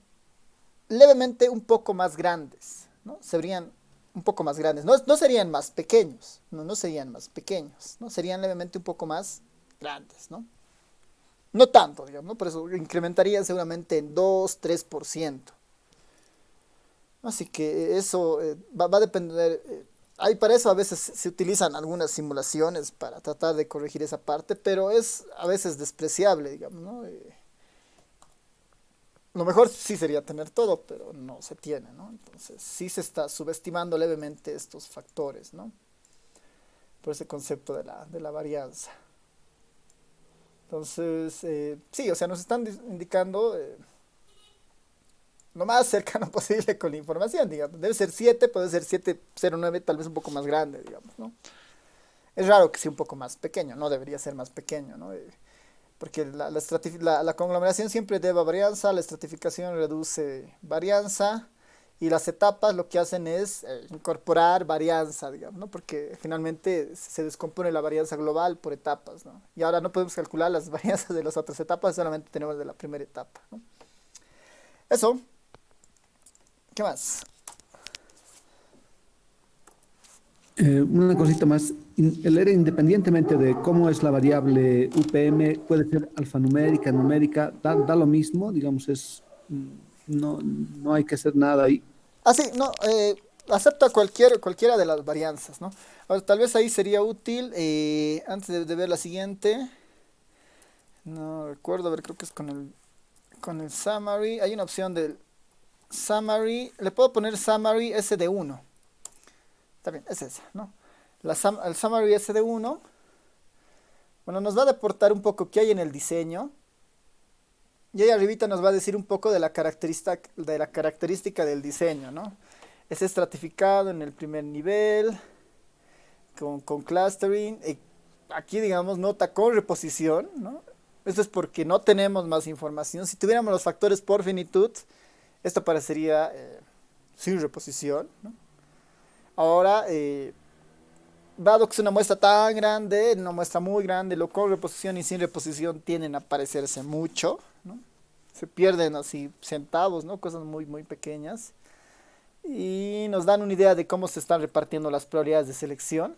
[SPEAKER 1] levemente un poco más grandes, ¿no? Serían un poco más grandes, no serían más pequeños, no serían más pequeños, ¿no? Serían levemente un poco más grandes, ¿no? No tanto, digamos, ¿no? Por eso incrementaría seguramente en 2-3%. Así que eso va a depender. Hay para eso a veces se utilizan algunas simulaciones para tratar de corregir esa parte, pero es a veces despreciable, digamos, ¿no? Lo mejor sí sería tener todo, pero no se tiene, ¿no? Entonces sí se está subestimando levemente estos factores, ¿no? Por ese concepto de la varianza. Entonces, sí, o sea, nos están indicando lo más cercano posible con la información, digamos. Debe ser 7, puede ser 709, tal vez un poco más grande, digamos, ¿no? Es raro que sea un poco más pequeño, no debería ser más pequeño, ¿no? Porque la conglomeración siempre debe a varianza, la estratificación reduce varianza, y las etapas lo que hacen es incorporar varianza, digamos, ¿no? Porque finalmente se descompone la varianza global por etapas, ¿no? Y ahora no podemos calcular las varianzas de las otras etapas, solamente tenemos de la primera etapa, ¿no? Eso. ¿Qué más?
[SPEAKER 3] Una cosita más, el ERE independientemente de cómo es la variable UPM, puede ser alfanumérica, numérica, da lo mismo, digamos, no hay que hacer nada ahí.
[SPEAKER 1] Ah, sí, no, acepta cualquiera de las varianzas, ¿no? Ahora, tal vez ahí sería útil, antes de ver la siguiente, no recuerdo, a ver, creo que es con el summary, hay una opción del summary, le puedo poner summary SD1, está bien, es esa, ¿no? El summary SD1, bueno, nos va a deportar un poco qué hay en el diseño, y ahí arribita nos va a decir un poco de la característica del diseño, ¿no? Es estratificado en el primer nivel, con clustering. Aquí, digamos, nota con reposición, ¿no? Esto es porque no tenemos más información. Si tuviéramos los factores por finitud, esto parecería sin reposición, ¿no? Ahora, dado que es una muestra tan grande, una muestra muy grande, lo con reposición y sin reposición tienden a parecerse mucho, ¿no? Se pierden así centavos, ¿no? Cosas muy, muy pequeñas. Y nos dan una idea de cómo se están repartiendo las probabilidades de selección.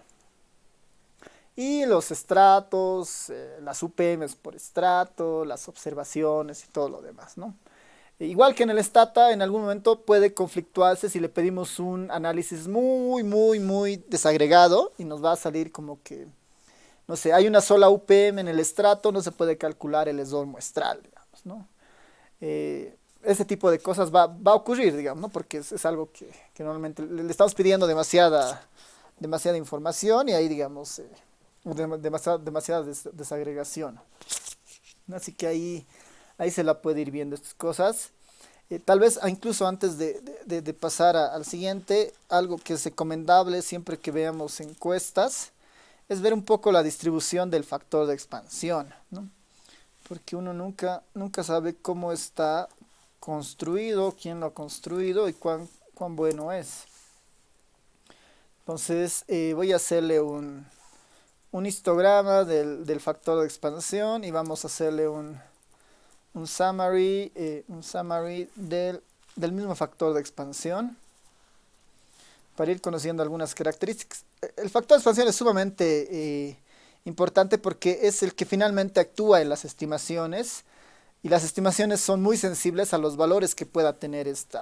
[SPEAKER 1] Y los estratos, las UPMs por estrato, las observaciones y todo lo demás, ¿no? Igual que en el Stata, en algún momento puede conflictuarse si le pedimos un análisis muy, muy, muy desagregado y nos va a salir como que, no sé, hay una sola UPM en el estrato, no se puede calcular el esor muestral, digamos, ¿no? Ese tipo de cosas va a ocurrir, digamos, ¿no? Porque es algo que normalmente le estamos pidiendo demasiada información y ahí, digamos, demasiada desagregación. Así que ahí se la puede ir viendo estas cosas. Tal vez incluso antes de pasar al siguiente, algo que es recomendable siempre que veamos encuestas es ver un poco la distribución del factor de expansión, ¿no? Porque uno nunca sabe cómo está construido, quién lo ha construido y cuán bueno es. Entonces voy a hacerle un histograma del factor de expansión y vamos a hacerle un summary del mismo factor de expansión para ir conociendo algunas características. El factor de expansión es sumamente importante porque es el que finalmente actúa en las estimaciones y las estimaciones son muy sensibles a los valores que pueda tener este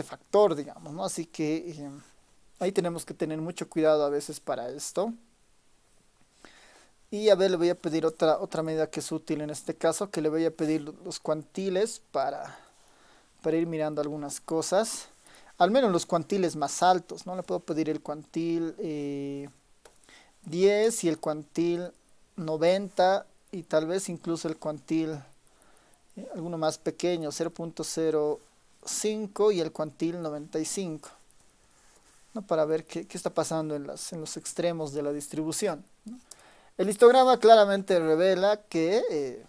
[SPEAKER 1] factor, digamos, ¿no? Así que ahí tenemos que tener mucho cuidado a veces para esto. Y a ver, le voy a pedir otra medida que es útil en este caso, que le voy a pedir los cuantiles para ir mirando algunas cosas. Al menos los cuantiles más altos, ¿no? Le puedo pedir el cuantil 10 y el cuantil 90 y tal vez incluso el cuantil alguno más pequeño, 0.05 y el cuantil 95, ¿no? Para ver qué está pasando en los extremos de la distribución, ¿no? El histograma claramente revela que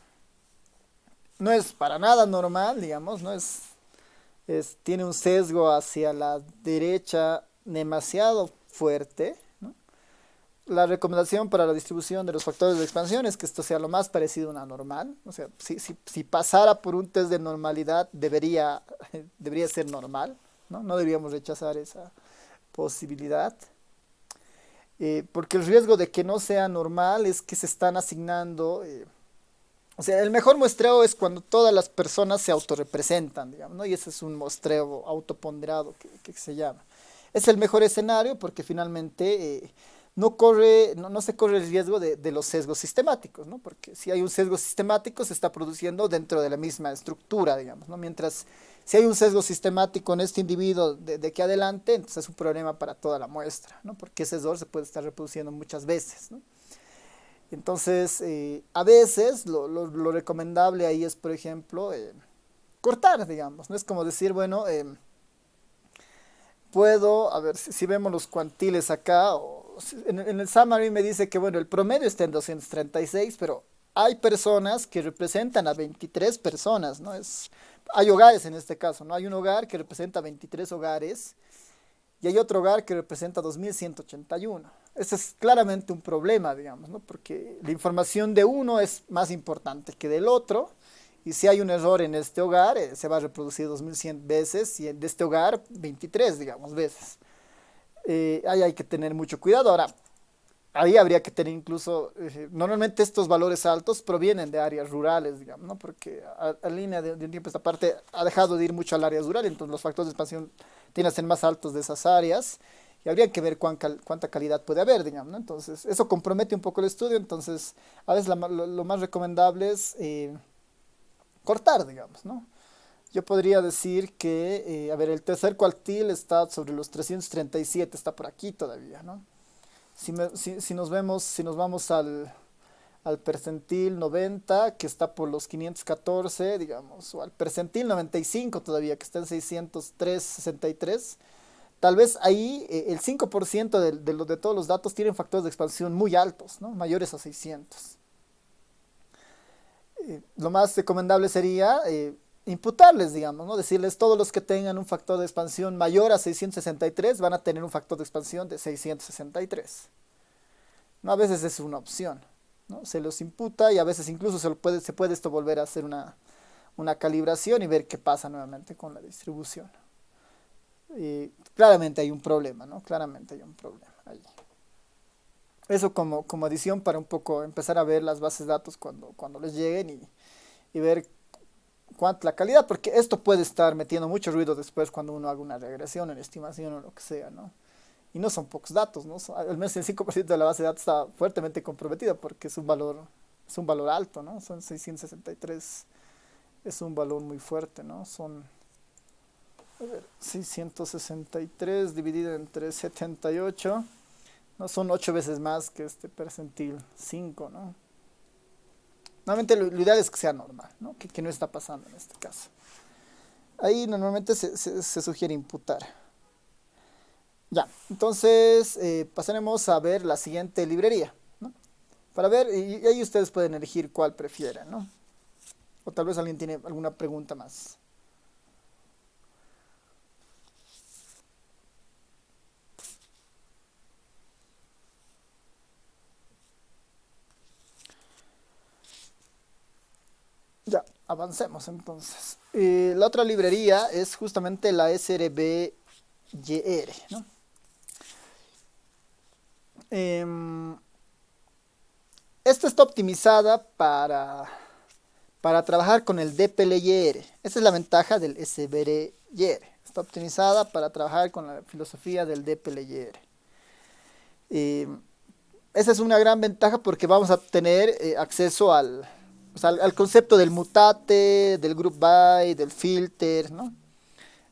[SPEAKER 1] no es para nada normal, digamos, no tiene un sesgo hacia la derecha demasiado fuerte, ¿no? La recomendación para la distribución de los factores de expansión es que esto sea lo más parecido a una normal. O sea, si pasara por un test de normalidad, debería ser normal, ¿no? No deberíamos rechazar esa posibilidad. Porque el riesgo de que no sea normal es que se están asignando. O sea, el mejor muestreo es cuando todas las personas se autorrepresentan, digamos, ¿no? Y ese es un muestreo autoponderado que se llama. Es el mejor escenario porque finalmente no se corre el riesgo de los sesgos sistemáticos, ¿no? Porque si hay un sesgo sistemático se está produciendo dentro de la misma estructura, digamos, ¿no? Mientras si hay un sesgo sistemático en este individuo de aquí adelante, entonces es un problema para toda la muestra, ¿no? Porque ese error se puede estar reproduciendo muchas veces, ¿no? Entonces, a veces lo recomendable ahí es, por ejemplo, cortar, digamos, ¿no? Es como decir, bueno, puedo, a ver, si vemos los cuantiles acá, en el summary me dice que, bueno, el promedio está en 236, pero hay personas que representan a 23 personas, ¿no? Hay hogares en este caso, ¿no? Hay un hogar que representa 23 hogares y hay otro hogar que representa 2181. Ese es claramente un problema, digamos, ¿no? Porque la información de uno es más importante que del otro. Y si hay un error en este hogar, se va a reproducir 2100 veces y de este hogar 23, digamos, veces. ahí hay que tener mucho cuidado. Ahora, ahí habría que tener incluso, normalmente estos valores altos provienen de áreas rurales, digamos, ¿no? Porque a línea de un tiempo esta parte ha dejado de ir mucho al área rural, entonces los factores de expansión tienden a ser más altos de esas áreas y habría que ver cuánta calidad puede haber, digamos, ¿no? Entonces, eso compromete un poco el estudio, entonces, a veces lo más recomendable es cortar, digamos, ¿no? Yo podría decir que, a ver, el tercer cuartil está sobre los 337, está por aquí todavía, ¿no? Si nos vamos al percentil 90, que está por los 514, digamos, o al percentil 95 todavía, que está en 603,63, tal vez ahí el 5% de todos los datos tienen factores de expansión muy altos, ¿no? Mayores a 600. Lo más recomendable sería imputarles, digamos, ¿no? Decirles todos los que tengan un factor de expansión mayor a 663 van a tener un factor de expansión de 663. ¿No? A veces es una opción, ¿no? Se los imputa y a veces incluso se puede esto volver a hacer una calibración y ver qué pasa nuevamente con la distribución. Claramente hay un problema, ¿no? Claramente hay un problema ahí. Eso como adición para un poco empezar a ver las bases de datos cuando les lleguen y ver cuánto la calidad, porque esto puede estar metiendo mucho ruido después cuando uno haga una regresión, una estimación o lo que sea, ¿no? Y no son pocos datos, ¿no? Al menos el 5% de la base de datos está fuertemente comprometida porque es un valor alto, ¿no? Son 663, es un valor muy fuerte, ¿no? Son, a ver, 663 dividido entre 78, ¿no? Son 8 veces más que este percentil 5, ¿no? Normalmente lo ideal es que sea normal, ¿no? Que no está pasando en este caso. Ahí normalmente se sugiere imputar. Ya, entonces pasaremos a ver la siguiente librería, ¿no? Para ver, y ahí ustedes pueden elegir cuál prefieren, ¿no? O tal vez alguien tiene alguna pregunta más. Ya, avancemos entonces. La otra librería es justamente la SRBYR, ¿no? Esta está optimizada para trabajar con el DPLYR. Esa es la ventaja del SBRYR. Está optimizada para trabajar con la filosofía del DPLYR. Esa es una gran ventaja porque vamos a tener acceso o sea, al concepto del mutate, del group by, del filter, ¿no?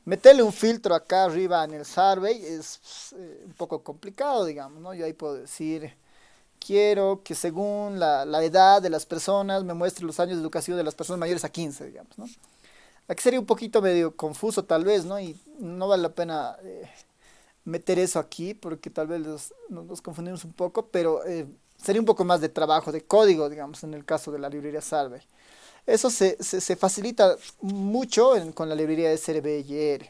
[SPEAKER 1] Meterle un filtro acá arriba en el survey es un poco complicado, digamos, ¿no? Yo ahí puedo decir, quiero que según la edad de las personas me muestre los años de educación de las personas mayores a 15, digamos, ¿no? Aquí sería un poquito medio confuso tal vez, ¿no? Y no vale la pena meter eso aquí porque tal vez nos confundimos un poco, pero sería un poco más de trabajo, de código, digamos, en el caso de la librería Survey. Eso se facilita mucho con la librería SRBYR.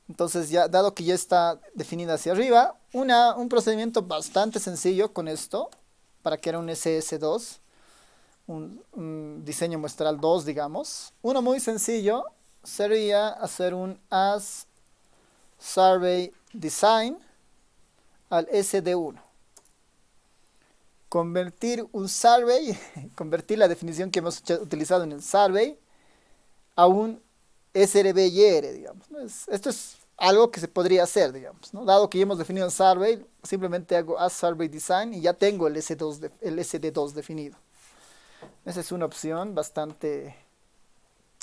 [SPEAKER 1] Entonces, ya, dado que ya está definida hacia arriba, un procedimiento bastante sencillo con esto, para que era un SS2, un diseño muestral 2, digamos. Uno muy sencillo sería hacer un as survey design al SD1. Convertir un survey, convertir la definición que hemos utilizado en el survey a un SRBYR, digamos, ¿no? Esto es algo que se podría hacer, digamos, ¿no? Dado que ya hemos definido el survey, simplemente hago as survey design y ya tengo el SD2 definido. Esa es una opción bastante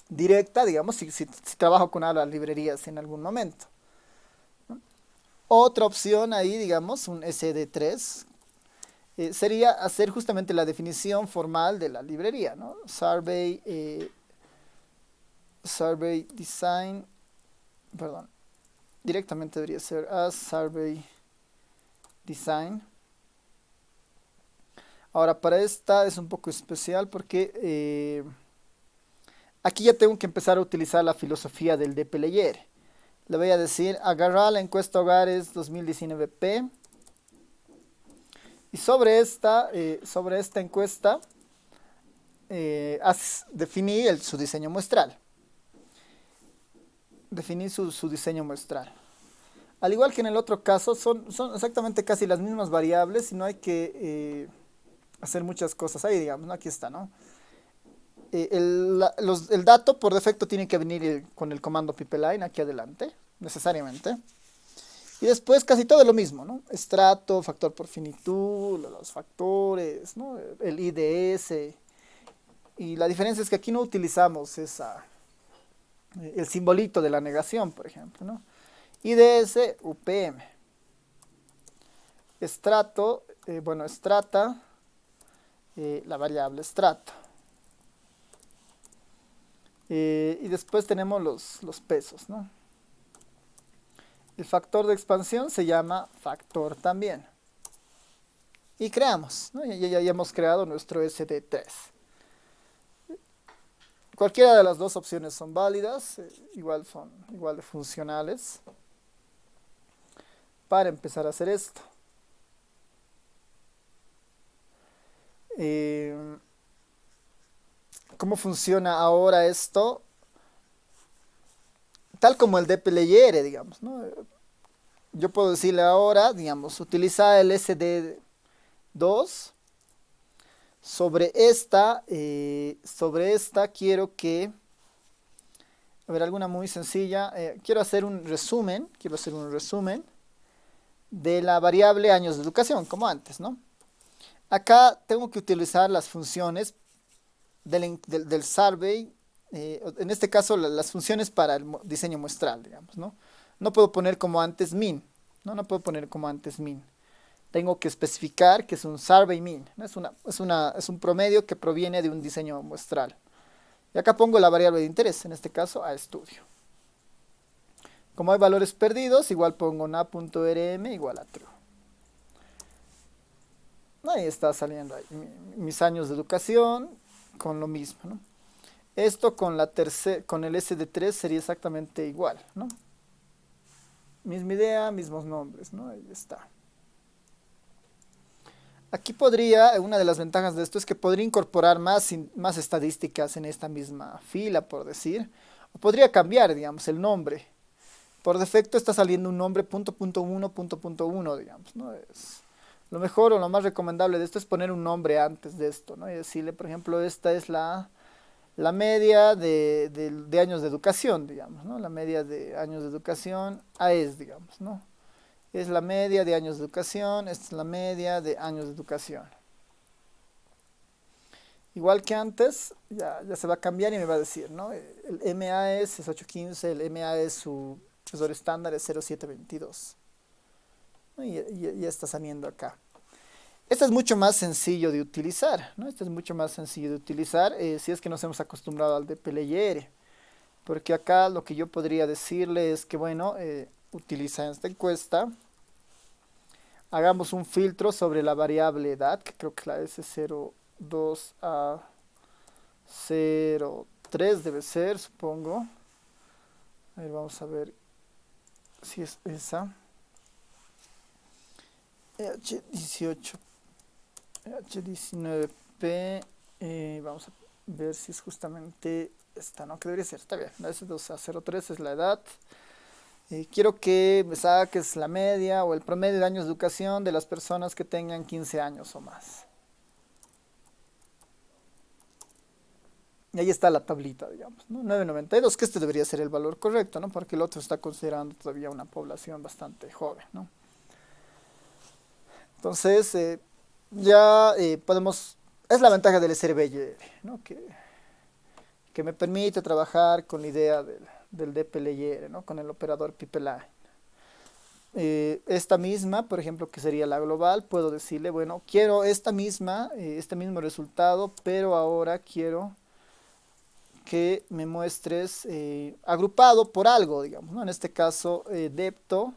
[SPEAKER 1] directa, digamos, si trabajo con las librerías en algún momento, ¿no? Otra opción ahí, digamos, un SD3, sería hacer justamente la definición formal de la librería, ¿no? Survey design, perdón, directamente debería ser as survey design. Ahora, para esta es un poco especial porque aquí ya tengo que empezar a utilizar la filosofía del DPLYR. Le voy a decir, agarrar la encuesta hogares 2019P. Y sobre esta encuesta definí su diseño muestral. Definí su diseño muestral. Al igual que en el otro caso, son exactamente casi las mismas variables y no hay que hacer muchas cosas ahí, digamos, ¿no? Aquí está, ¿no? El dato por defecto tiene que venir con el comando pipeline aquí adelante, necesariamente. Y después casi todo es lo mismo, ¿no? Estrato, factor por finitud, los factores, ¿no? El IDS. Y la diferencia es que aquí no utilizamos el simbolito de la negación, por ejemplo, ¿no? IDS, UPM. Estrato, bueno, estrata, la variable estrato. Y después tenemos los pesos, ¿no? El factor de expansión se llama factor también. Y creamos, ¿no? Ya hemos creado nuestro SD3. Cualquiera de las dos opciones son válidas, son igual de funcionales para empezar a hacer esto. ¿Cómo funciona ahora esto? Tal como el dplyr, digamos, ¿no? Yo puedo decirle ahora, digamos, utiliza el SD2 sobre esta quiero que, a ver, alguna muy sencilla, quiero hacer un resumen de la variable años de educación, como antes, ¿no? Acá tengo que utilizar las funciones del survey, en este caso las funciones para el diseño muestral, digamos, ¿no? No puedo poner como antes min, ¿no? No puedo poner como antes min. Tengo que especificar que es un survey min, ¿no? Es un promedio que proviene de un diseño muestral. Y acá pongo la variable de interés, en este caso a estudio. Como hay valores perdidos, igual pongo na.rm igual a true. Ahí está saliendo ahí, mis años de educación con lo mismo, ¿no? Esto con el SD3 sería exactamente igual, ¿no? Misma idea, mismos nombres, ¿no? Ahí está. Aquí una de las ventajas de esto es que podría incorporar más estadísticas en esta misma fila, por decir, o podría cambiar, digamos, el nombre. Por defecto está saliendo un nombre .1, digamos, ¿no? Lo mejor o lo más recomendable de esto es poner un nombre antes de esto, ¿no? Y decirle, por ejemplo, esta es la media de años de educación, digamos, ¿no? La media de años de educación AES, digamos, ¿no? Es la media de años de educación, esta es la media de años de educación. Igual que antes, ya se va a cambiar y me va a decir, ¿no? El MAS es 815, el MAS su profesor estándar es 0722. ¿No? Y ya está saliendo acá. Este es mucho más sencillo de utilizar, ¿no? Este es mucho más sencillo de utilizar si es que nos hemos acostumbrado al dplyr. Porque acá lo que yo podría decirle es que, bueno, utiliza esta encuesta. Hagamos un filtro sobre la variable edad, que creo que es la S02 a 03 debe ser, supongo. A ver, vamos a ver si es esa. H18, H19P, vamos a ver si es justamente esta, ¿no? Que debería ser, está bien, la S2 a 03 es la edad. Quiero que me saques la media o el promedio de años de educación de las personas que tengan 15 años o más. Y ahí está la tablita, digamos, ¿no? 992, que este debería ser el valor correcto, ¿no? Porque el otro está considerando todavía una población bastante joven, ¿no? Entonces, ya podemos, es la ventaja del SRBY, ¿no? Que me permite trabajar con la idea del dplyr, ¿no? Con el operador pipeline. Esta misma, por ejemplo, que sería la global, puedo decirle, bueno, quiero este mismo resultado, pero ahora quiero que me muestres agrupado por algo, digamos, ¿no? En este caso, depto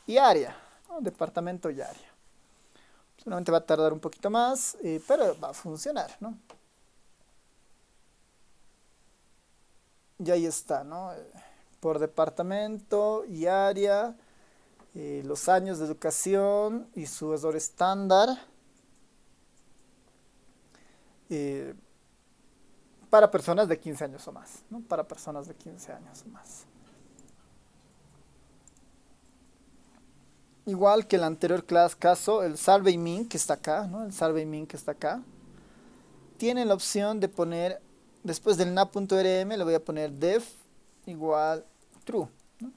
[SPEAKER 1] y área, ¿no? Departamento y área. Solamente va a tardar un poquito más, pero va a funcionar, ¿no? Y ahí está, ¿no? Por departamento y área, los años de educación y su error estándar. Para personas de 15 años o más, ¿no? Para personas de 15 años o más. igual que el anterior caso, el SurveyMin que está acá, ¿no? El SurveyMin que está acá, tiene la opción de poner, después del nav.rm le voy a poner def igual true, ¿no?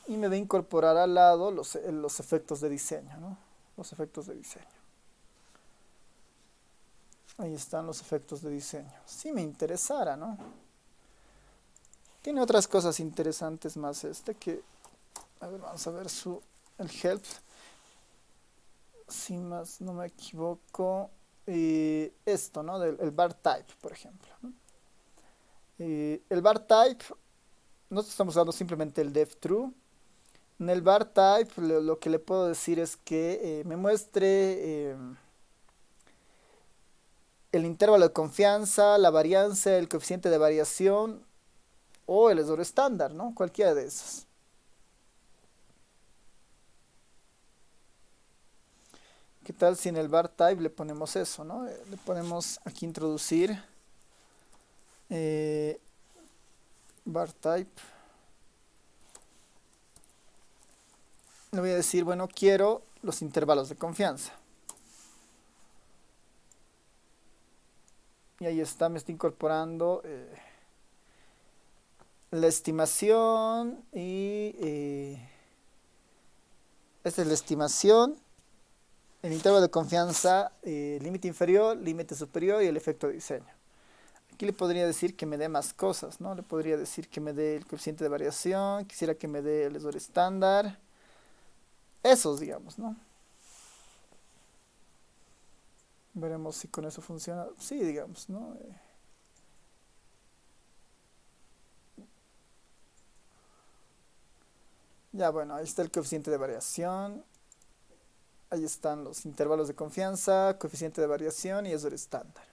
[SPEAKER 1] Y me va a incorporar al lado los efectos de diseño, ¿no? Los efectos de diseño. Ahí están los efectos de diseño. Si me interesara, ¿no? Tiene otras cosas interesantes más que, a ver, vamos a ver el help. Si más no me equivoco, esto, ¿no? El bar type, por ejemplo, ¿no? El bar type, nosotros estamos usando simplemente el def true. En el bar type lo que le puedo decir es que me muestre el intervalo de confianza, la varianza, el coeficiente de variación o el error estándar, ¿no? Cualquiera de esos. ¿Qué tal si en el bar type le ponemos eso, ¿no? Le ponemos aquí introducir bar type. Le voy a decir, bueno, quiero los intervalos de confianza. Y ahí está, me está incorporando la estimación y esta es la estimación, el intervalo de confianza, límite inferior, límite superior y el efecto de diseño. Aquí le podría decir que me dé más cosas, ¿no? Le podría decir que me dé el coeficiente de variación, quisiera que me dé el error estándar, esos, digamos, ¿no? Veremos si con eso funciona. Sí, digamos, ¿no? Ya, bueno, ahí está el coeficiente de variación. Ahí están los intervalos de confianza, coeficiente de variación y error estándar.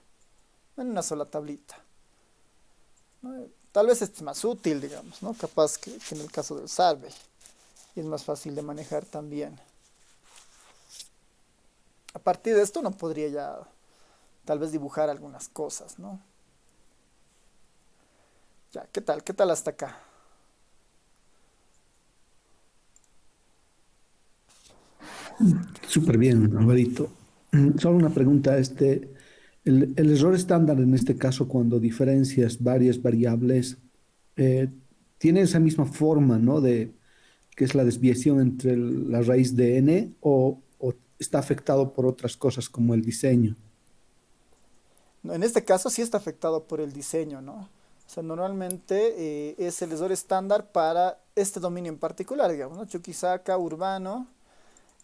[SPEAKER 1] En una sola tablita, ¿no? Tal vez este es más útil, digamos, ¿no? Capaz que en el caso del survey. Y es más fácil de manejar también. A partir de esto uno podría ya tal vez dibujar algunas cosas, ¿no? Ya, ¿qué tal? ¿Qué tal hasta acá?
[SPEAKER 3] Súper bien, Alvarito. Solo una pregunta, el error estándar en este caso cuando diferencias varias variables, eh, tiene esa misma forma, ¿no? De que es la desviación entre la raíz de n o está afectado por otras cosas como el diseño.
[SPEAKER 1] No, en este caso sí está afectado por el diseño, ¿no? O sea, normalmente es el error estándar para este dominio en particular, digamos, ¿no? Chuquisaca, urbano,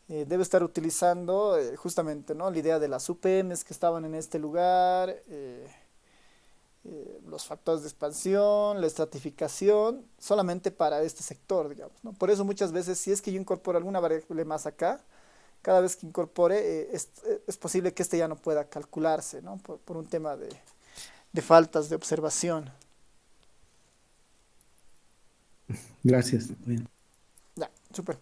[SPEAKER 1] debe estar utilizando justamente, ¿no? La idea de las UPMs que estaban en este lugar, los factores de expansión, la estratificación, solamente para este sector, digamos, ¿no? Por eso muchas veces, si es que yo incorporo alguna variable más acá, cada vez que incorpore, es posible que este ya no pueda calcularse, ¿no? Por un tema de faltas de observación.
[SPEAKER 3] Gracias. Bien.
[SPEAKER 1] Ya, súper.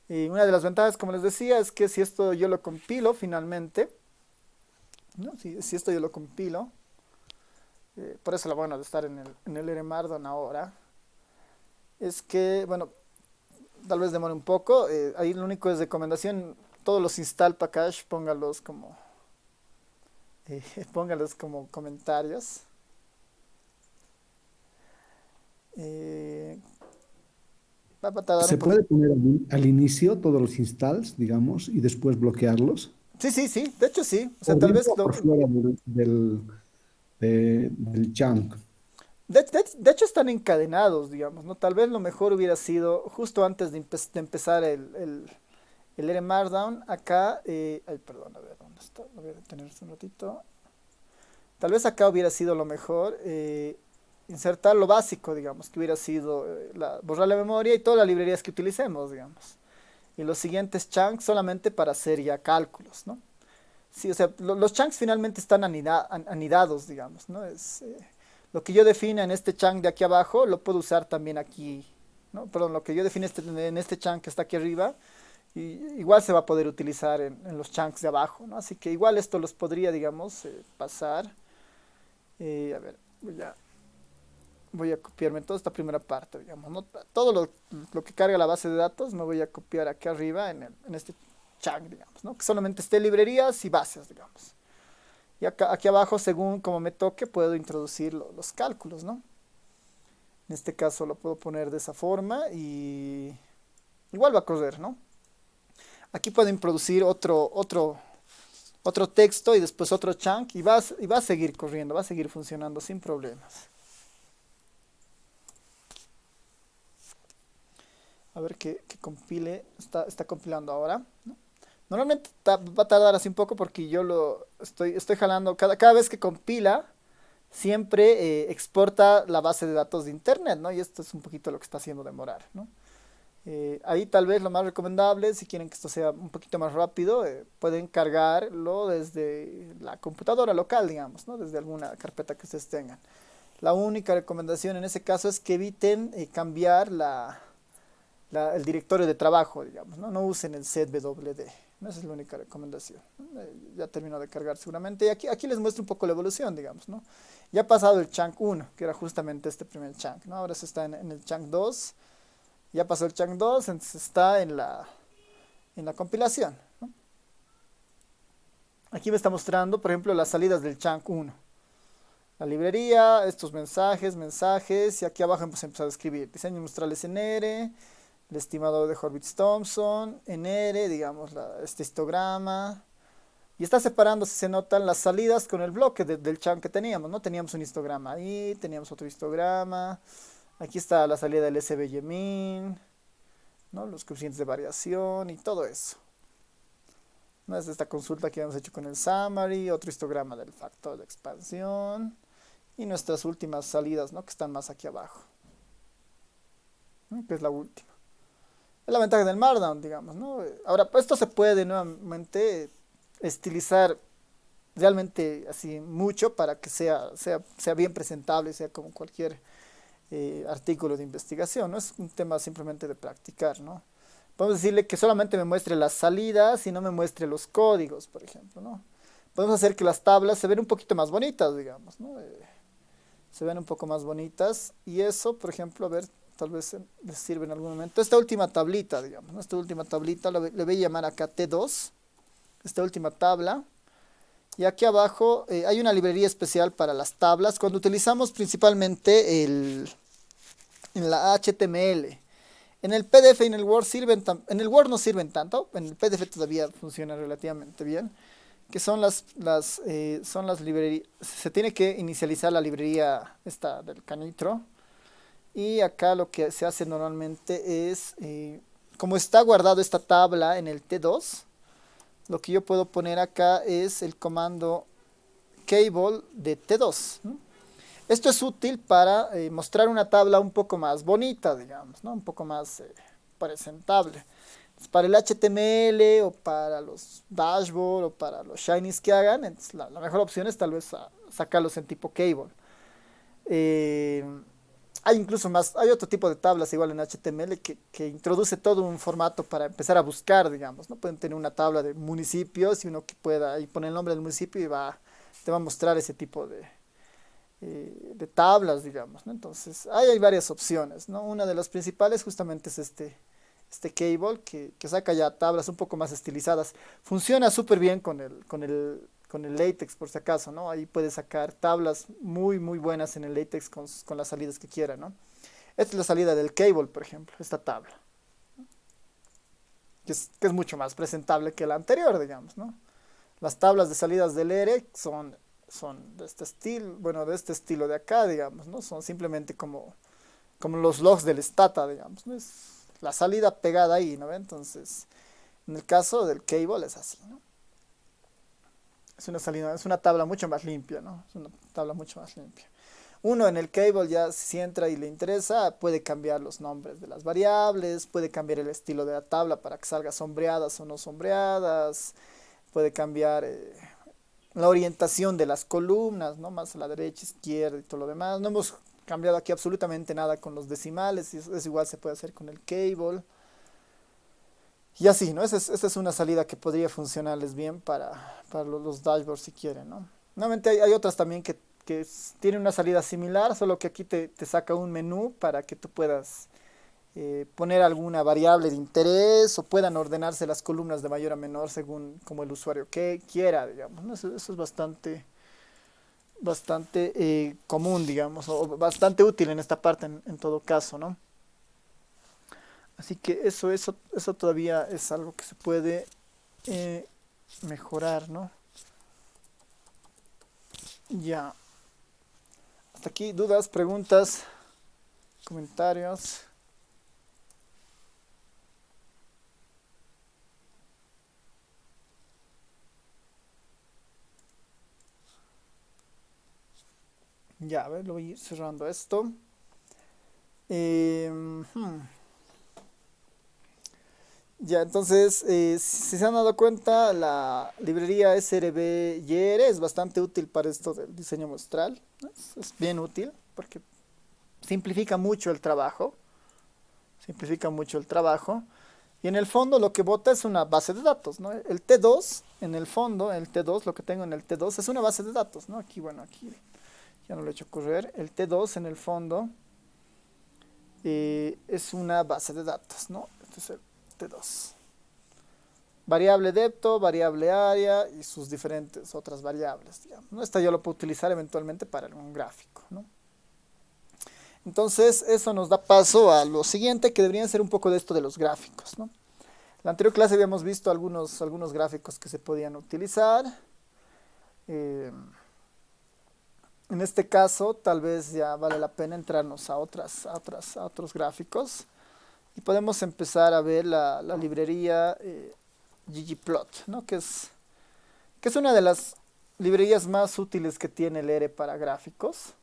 [SPEAKER 1] Y una de las ventajas, como les decía, es que si esto yo lo compilo finalmente, ¿no? Si esto yo lo compilo, por eso lo bueno de estar en el RMardon ahora, es que, bueno, tal vez demore un poco, ahí lo único es recomendación, todos los install package póngalos como comentarios. Eh, Va a tardar un
[SPEAKER 3] ¿Se
[SPEAKER 1] poquito.
[SPEAKER 3] puede poner al inicio todos los installs, digamos, y después bloquearlos?
[SPEAKER 1] Sí, sí, sí, de hecho sí. O sea,
[SPEAKER 3] ¿Por
[SPEAKER 1] tal
[SPEAKER 3] dentro
[SPEAKER 1] vez
[SPEAKER 3] o por fuera del chunk?
[SPEAKER 1] de hecho están encadenados, digamos, ¿no? Tal vez lo mejor hubiera sido justo antes de empezar el R Markdown, acá, ay, perdón, a ver, ¿dónde está? Lo voy a detener un ratito. Tal vez acá hubiera sido lo mejor, insertar lo básico, digamos, que hubiera sido borrar la memoria y todas las librerías que utilicemos, digamos. Y los siguientes chunks solamente para hacer ya cálculos, ¿no? Sí, o sea, los chunks finalmente están anidados, digamos, ¿no? Lo que yo define en este chunk de aquí abajo, lo puedo usar también aquí, ¿no? Perdón, lo que yo define en este chunk que está aquí arriba, igual se va a poder utilizar en los chunks de abajo, ¿no? Así que igual esto los podría, digamos, pasar. A ver, voy a voy a copiarme toda esta primera parte, digamos, ¿no? Todo lo que carga la base de datos me voy a copiar aquí arriba en este chunk, digamos, ¿no? Que solamente esté librerías y bases, digamos. Y acá, aquí abajo, según como me toque, puedo introducir los cálculos, ¿no? En este caso lo puedo poner de esa forma y igual va a correr, ¿no? Aquí puedo introducir otro texto y después otro chunk y va a seguir corriendo, va a seguir funcionando sin problemas. A ver que compile, está compilando ahora, ¿no? Normalmente va a tardar así un poco porque yo lo estoy jalando, cada vez que compila, siempre exporta la base de datos de internet, ¿no? Y esto es un poquito lo que está haciendo demorar, ¿no? Ahí tal vez lo más recomendable, si quieren que esto sea un poquito más rápido, pueden cargarlo desde la computadora local, digamos, ¿no? Desde alguna carpeta que ustedes tengan. La única recomendación en ese caso es que eviten cambiar el directorio de trabajo, digamos, ¿no? No usen el ZBWD. Esa es la única recomendación, ¿no? Ya terminó de cargar seguramente. Y aquí les muestro un poco la evolución, digamos, ¿no? Ya ha pasado el chunk 1, que era justamente este primer chunk, ¿no? Ahora se está en el chunk 2. Ya pasó el chunk 2, entonces está en la compilación, ¿no? Aquí me está mostrando, por ejemplo, las salidas del chunk 1. La librería, estos mensajes, y aquí abajo hemos empezado a escribir diseños muestrales en R, el estimador de Horvitz-Thompson, en R, digamos, este histograma. Y está separando, si se notan, las salidas con el bloque del chunk que teníamos, ¿no? Teníamos un histograma ahí, teníamos otro histograma. Aquí está la salida del SVY-min, ¿no? Los coeficientes de variación y todo eso. ¿No? Es esta consulta que hemos hecho con el summary, otro histograma del factor de expansión y nuestras últimas salidas, ¿no? Que están más aquí abajo, ¿no? Que es la última. Es la ventaja del Markdown, digamos, ¿no? Ahora, pues esto se puede nuevamente estilizar realmente así mucho para que sea bien presentable, sea como cualquier artículo de investigación, ¿no? Es un tema simplemente de practicar, ¿no? Podemos decirle que solamente me muestre las salidas y no me muestre los códigos, por ejemplo, ¿no? Podemos hacer que las tablas se ven un poquito más bonitas, digamos, ¿no? Se ven un poco más bonitas y eso, por ejemplo, a ver, tal vez les sirve en algún momento. Esta última tablita, digamos, ¿no? Esta última tablita le voy a llamar acá T2, esta última tabla. Y aquí abajo hay una librería especial para las tablas, cuando utilizamos principalmente en la HTML. En el PDF y en el Word en el Word no sirven tanto, en el PDF todavía funciona relativamente bien, que son las librerías. Se tiene que inicializar la librería esta del Canitro, y acá lo que se hace normalmente es, como está guardado esta tabla en el T2, lo que yo puedo poner acá es el comando cable de T2, ¿no? Esto es útil para mostrar una tabla un poco más bonita, digamos, ¿no? Un poco más presentable. Entonces, para el HTML o para los dashboard o para los shinies que hagan, entonces, la mejor opción es tal vez sacarlos en tipo cable. Hay incluso más, hay otro tipo de tablas igual en HTML que introduce todo un formato para empezar a buscar, digamos, ¿no? Pueden tener una tabla de municipios y uno que pueda ahí poner el nombre del municipio y te va a mostrar ese tipo de tablas, digamos, ¿no? Entonces, ahí hay varias opciones, ¿no? Una de las principales justamente es este cable que saca ya tablas un poco más estilizadas. Funciona súper bien con el LaTeX, por si acaso, ¿no? Ahí puedes sacar tablas muy, muy buenas en el LaTeX con las salidas que quiera, ¿no? Esta es la salida del cable, por ejemplo, esta tabla, ¿no? Que es mucho más presentable que la anterior, digamos, ¿no? Las tablas de salidas del ERE son de este estilo, bueno, de este estilo de acá, digamos, ¿no? Son simplemente como los logs del Stata, digamos, ¿no? Es la salida pegada ahí, ¿no? Entonces, en el caso del cable es así, ¿no? Es una salida, es una tabla mucho más limpia, ¿no? Es una tabla mucho más limpia. Uno en el cable ya si entra y le interesa, puede cambiar los nombres de las variables, puede cambiar el estilo de la tabla para que salga sombreadas o no sombreadas, puede cambiar la orientación de las columnas, ¿no? Más a la derecha, izquierda y todo lo demás. No hemos cambiado aquí absolutamente nada con los decimales, y eso igual se puede hacer con el cable. Y así, ¿no? Esa es una salida que podría funcionarles bien para los dashboards si quieren, ¿no? Nuevamente hay otras también que tiene una salida similar, solo que aquí te saca un menú para que tú puedas poner alguna variable de interés o puedan ordenarse las columnas de mayor a menor según como el usuario que quiera, digamos, ¿no? Eso es bastante común, digamos, o bastante útil en esta parte en todo caso, ¿no? Así que eso todavía es algo que se puede eh, mejorar, ¿no? Ya. Hasta aquí, dudas, preguntas, comentarios. Ya, a ver, lo voy a ir cerrando esto. Ya, entonces, si se han dado cuenta, la librería SRBYR es bastante útil para esto del diseño muestral, ¿no? Es bien útil porque simplifica mucho el trabajo, simplifica mucho el trabajo. Y en el fondo lo que bota es una base de datos, ¿no? El T2, en el fondo, el T2, lo que tengo en el T2 es una base de datos, ¿no? Aquí, bueno, aquí ya no lo he hecho correr. El T2 en el fondo es una base de datos, ¿no? Este es el T2. Variable depto, variable área y sus diferentes otras variables, digamos, ¿no? Esta yo lo puedo utilizar eventualmente para algún gráfico, ¿no? Entonces, eso nos da paso a lo siguiente, que deberían ser un poco de esto de los gráficos, ¿no? En la anterior clase habíamos visto algunos gráficos que se podían utilizar. En este caso, tal vez ya vale la pena entrarnos a otros gráficos. Y podemos empezar a ver la librería ggplot, ¿no? Que es una de las librerías más útiles que tiene el R para gráficos.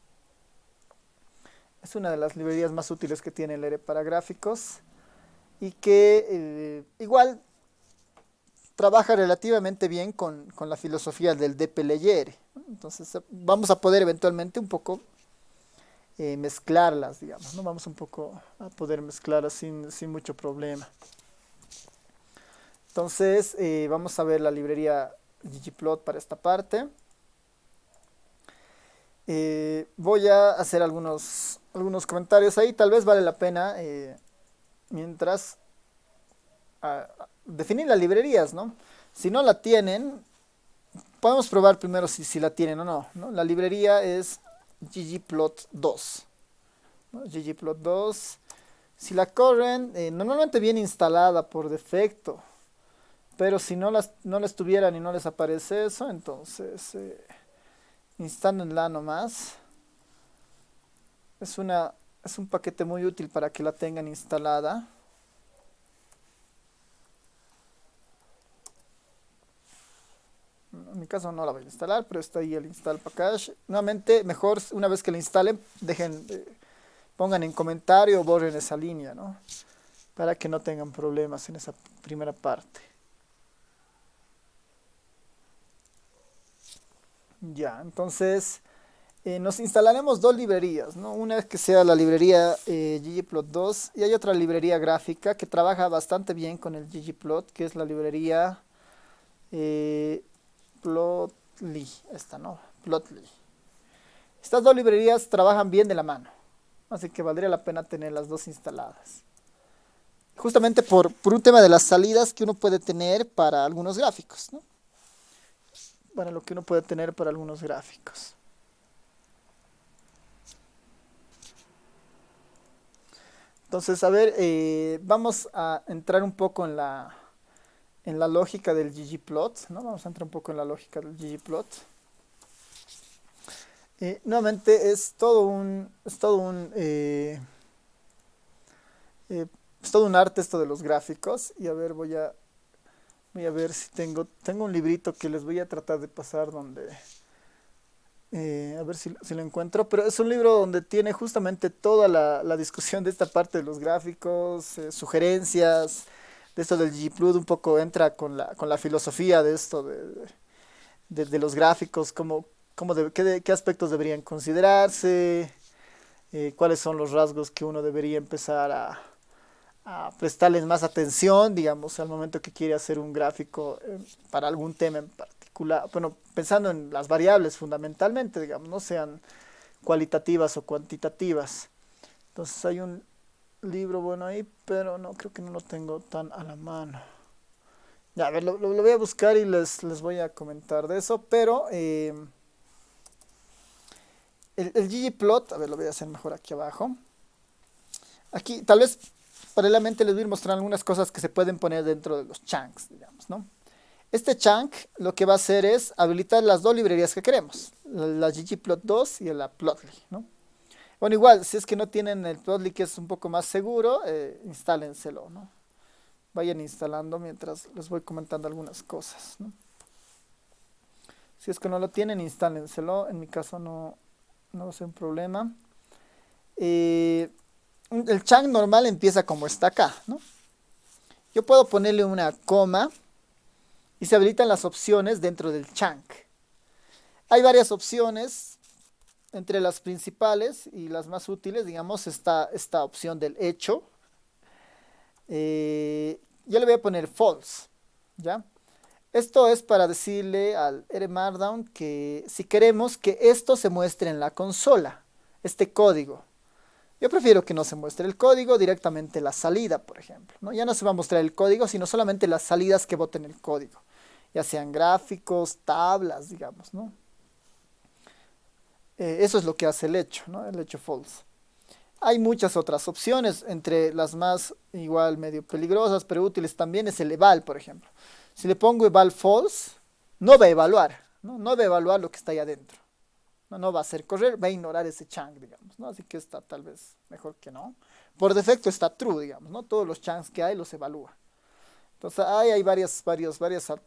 [SPEAKER 1] Es una de las librerías más útiles que tiene el R para gráficos y que igual trabaja relativamente bien con la filosofía del dplyr. Entonces vamos a poder eventualmente un poco mezclarlas, digamos, ¿no? Vamos un poco a poder mezclarlas sin mucho problema. Entonces vamos a ver la librería ggplot para esta parte. Voy a hacer algunos comentarios ahí, tal vez vale la pena mientras definir las librerías, ¿no? Si no la tienen, podemos probar primero si la tienen o no, ¿no? La librería es ggplot2, ¿no? ggplot2, si la corren, normalmente viene instalada por defecto, pero si no las tuvieran y no les aparece eso, entonces instálenla nomás. Es un paquete muy útil para que la tengan instalada. En mi caso no la voy a instalar, pero está ahí el install package. Nuevamente, mejor una vez que la instalen, pongan en comentario o borren esa línea, ¿no? Para que no tengan problemas en esa primera parte. Ya, entonces nos instalaremos dos librerías, ¿no? Una que sea la librería ggplot2 y hay otra librería gráfica que trabaja bastante bien con el ggplot, que es la librería Plotly, esta, ¿no? Plotly. Estas dos librerías trabajan bien de la mano, así que valdría la pena tener las dos instaladas. Justamente por un tema de las salidas que uno puede tener para algunos gráficos, ¿no? Para lo que uno puede tener para algunos gráficos. Entonces, a ver, vamos a entrar un poco en la lógica del ggplot, ¿no? Vamos a entrar un poco en la lógica del ggplot. Nuevamente es todo un arte esto de los gráficos. Y a ver, voy a ver si tengo un librito que les voy a tratar de pasar donde a ver si lo encuentro, pero es un libro donde tiene justamente toda la discusión de esta parte de los gráficos, sugerencias de esto del ggplot, un poco entra con la filosofía de esto de los gráficos, qué aspectos deberían considerarse, cuáles son los rasgos que uno debería empezar a prestarles más atención, digamos, al momento que quiere hacer un gráfico para algún tema en particular. particular, bueno, pensando en las variables fundamentalmente, digamos, no sean cualitativas o cuantitativas. Entonces hay un libro bueno ahí, pero no, creo que no lo tengo tan a la mano. Ya, a ver, lo voy a buscar y les voy a comentar de eso, pero el ggplot, a ver, lo voy a hacer mejor aquí abajo. Aquí, tal vez, paralelamente les voy a ir mostrando algunas cosas que se pueden poner dentro de los chunks, digamos, ¿no? Este chunk lo que va a hacer es habilitar las dos librerías que queremos, la ggplot2 y la plotly, ¿no? Bueno, igual, si es que no tienen el plotly, que es un poco más seguro, instálenselo, ¿no? Vayan instalando mientras les voy comentando algunas cosas, ¿no? Si es que no lo tienen, instálenselo. En mi caso no va a ser un problema. El chunk normal empieza como está acá, ¿no? Yo puedo ponerle una coma y se habilitan las opciones dentro del chunk. Hay varias opciones. Entre las principales y las más útiles, digamos, está esta opción del hecho. Yo le voy a poner false, ¿ya? Esto es para decirle al rmarkdown que si queremos que esto se muestre en la consola, este código. Yo prefiero que no se muestre el código, directamente la salida, por ejemplo, ¿no? Ya no se va a mostrar el código, sino solamente las salidas que boten el código, ya sean gráficos, tablas, digamos, ¿no? Eso es lo que hace el hecho, ¿no? El hecho false. Hay muchas otras opciones, entre las más igual medio peligrosas, pero útiles también es el eval, por ejemplo. Si le pongo eval false, no va a evaluar, ¿no? No va a evaluar lo que está ahí adentro. No va a hacer correr, va a ignorar ese chunk, digamos, ¿no? Así que está tal vez mejor que no. Por defecto está true, digamos, ¿no? Todos los chunks que hay los evalúa. Entonces hay varios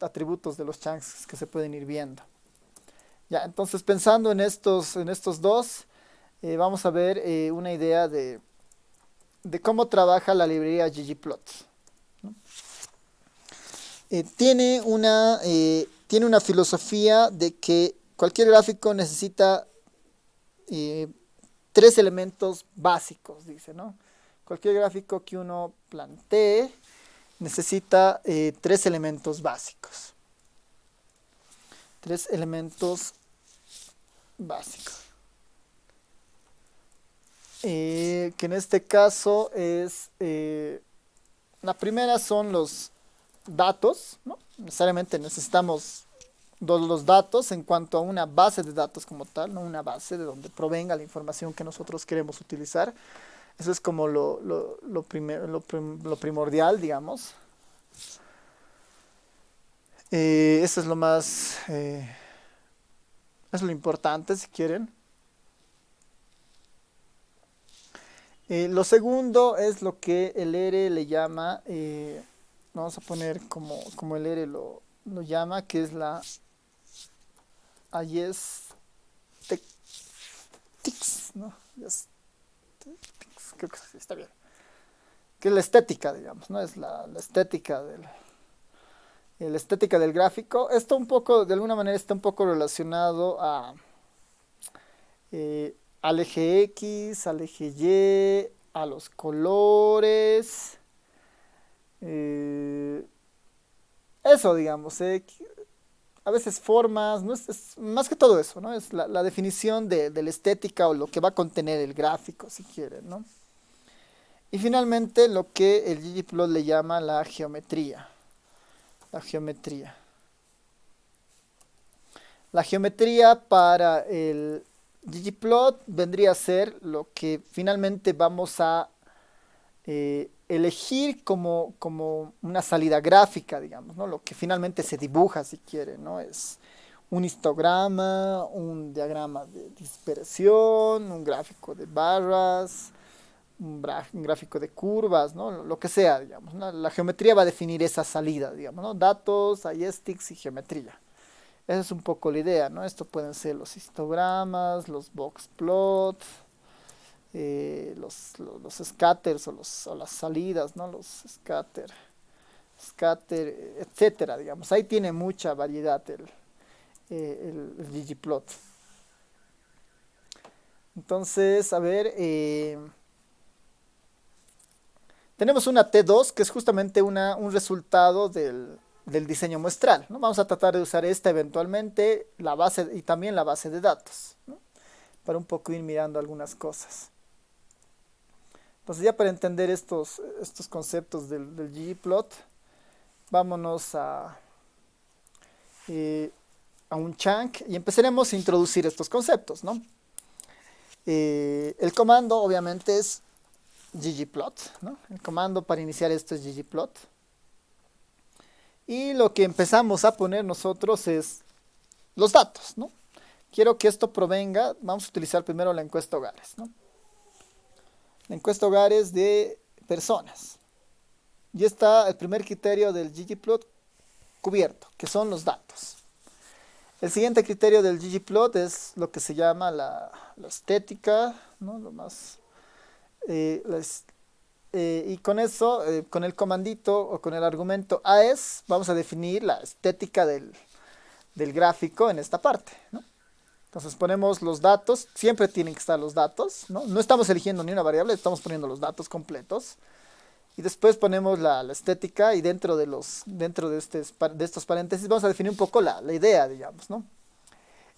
[SPEAKER 1] atributos de los chunks que se pueden ir viendo. Ya, entonces pensando en estos dos, vamos a ver una idea de cómo trabaja la librería ggplot, ¿no? Tiene una filosofía de que cualquier gráfico necesita 3 elementos básicos, dice, ¿no? Cualquier gráfico que uno plantee necesita 3 elementos básicos. 3 elementos básicos. Que en este caso es, la primera son los datos, ¿no? Necesariamente necesitamos los datos en cuanto a una base de datos como tal, ¿no? Una base de donde provenga la información que nosotros queremos utilizar. Eso es como lo primordial, digamos. Eso es lo más, es lo importante, si quieren. Lo segundo es lo que el R le llama, vamos a poner como el R lo llama, que es la aesthetics, ¿no? Creo que sí, está bien. Que es la estética, digamos, ¿no? Es la estética la estética del gráfico. Esto un poco, de alguna manera, está un poco relacionado al eje X, al eje Y, a los colores. Eso, digamos, a veces formas, ¿no? Es más que todo eso, ¿no? Es la definición de la estética o lo que va a contener el gráfico, si quieren, ¿no? Y finalmente lo que el ggplot le llama la geometría. La geometría. La geometría para el ggplot vendría a ser lo que finalmente vamos a elegir como una salida gráfica, digamos, ¿no? Lo que finalmente se dibuja, si quieren, ¿no? Es un histograma, un diagrama de dispersión, un gráfico de barras, un gráfico de curvas, ¿no? Lo que sea, digamos, ¿no? La geometría va a definir esa salida, digamos, ¿no? Datos, aesthetics y geometría. Esa es un poco la idea, ¿no? Esto pueden ser los histogramas, los box plots, los scatters o las salidas, ¿no? Los scatter, etcétera, digamos. Ahí tiene mucha variedad el ggplot. Entonces, a ver, tenemos una T2 que es justamente un resultado del del diseño muestral, ¿no? Vamos a tratar de usar esta eventualmente, la base y también la base de datos, ¿no? Para un poco ir mirando algunas cosas. Entonces ya para entender estos conceptos del ggplot, vámonos a un chunk y empezaremos a introducir estos conceptos, ¿no? El comando obviamente es ggplot, ¿no? El comando para iniciar esto es ggplot. Y lo que empezamos a poner nosotros es los datos, ¿no? Quiero que esto provenga, vamos a utilizar primero la encuesta hogares, ¿no? La encuesta hogares de personas. Y está el primer criterio del ggplot cubierto, que son los datos. El siguiente criterio del ggplot es lo que se llama la estética, ¿no? Lo más, y con eso, con el comandito o con el argumento AES, vamos a definir la estética del gráfico en esta parte, ¿no? Entonces ponemos los datos, siempre tienen que estar los datos, ¿no? No estamos eligiendo ni una variable, estamos poniendo los datos completos. Y después ponemos la estética y dentro de estos paréntesis vamos a definir un poco la idea, digamos, ¿no?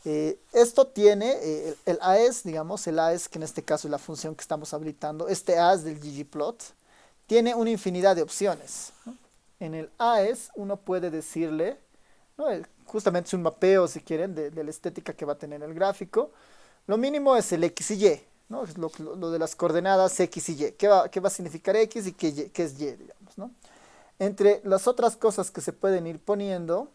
[SPEAKER 1] Esto tiene el AES, digamos, el AES que en este caso es la función que estamos habilitando, este AES del ggplot, tiene una infinidad de opciones, ¿no? En el AES uno puede decirle, ¿no? Justamente es un mapeo, si quieren, de la estética que va a tener el gráfico. Lo mínimo es el X y Y, ¿no? Es lo de las coordenadas X y Y. ¿Qué va a significar X y qué es Y, digamos, ¿no? Entre las otras cosas que se pueden ir poniendo,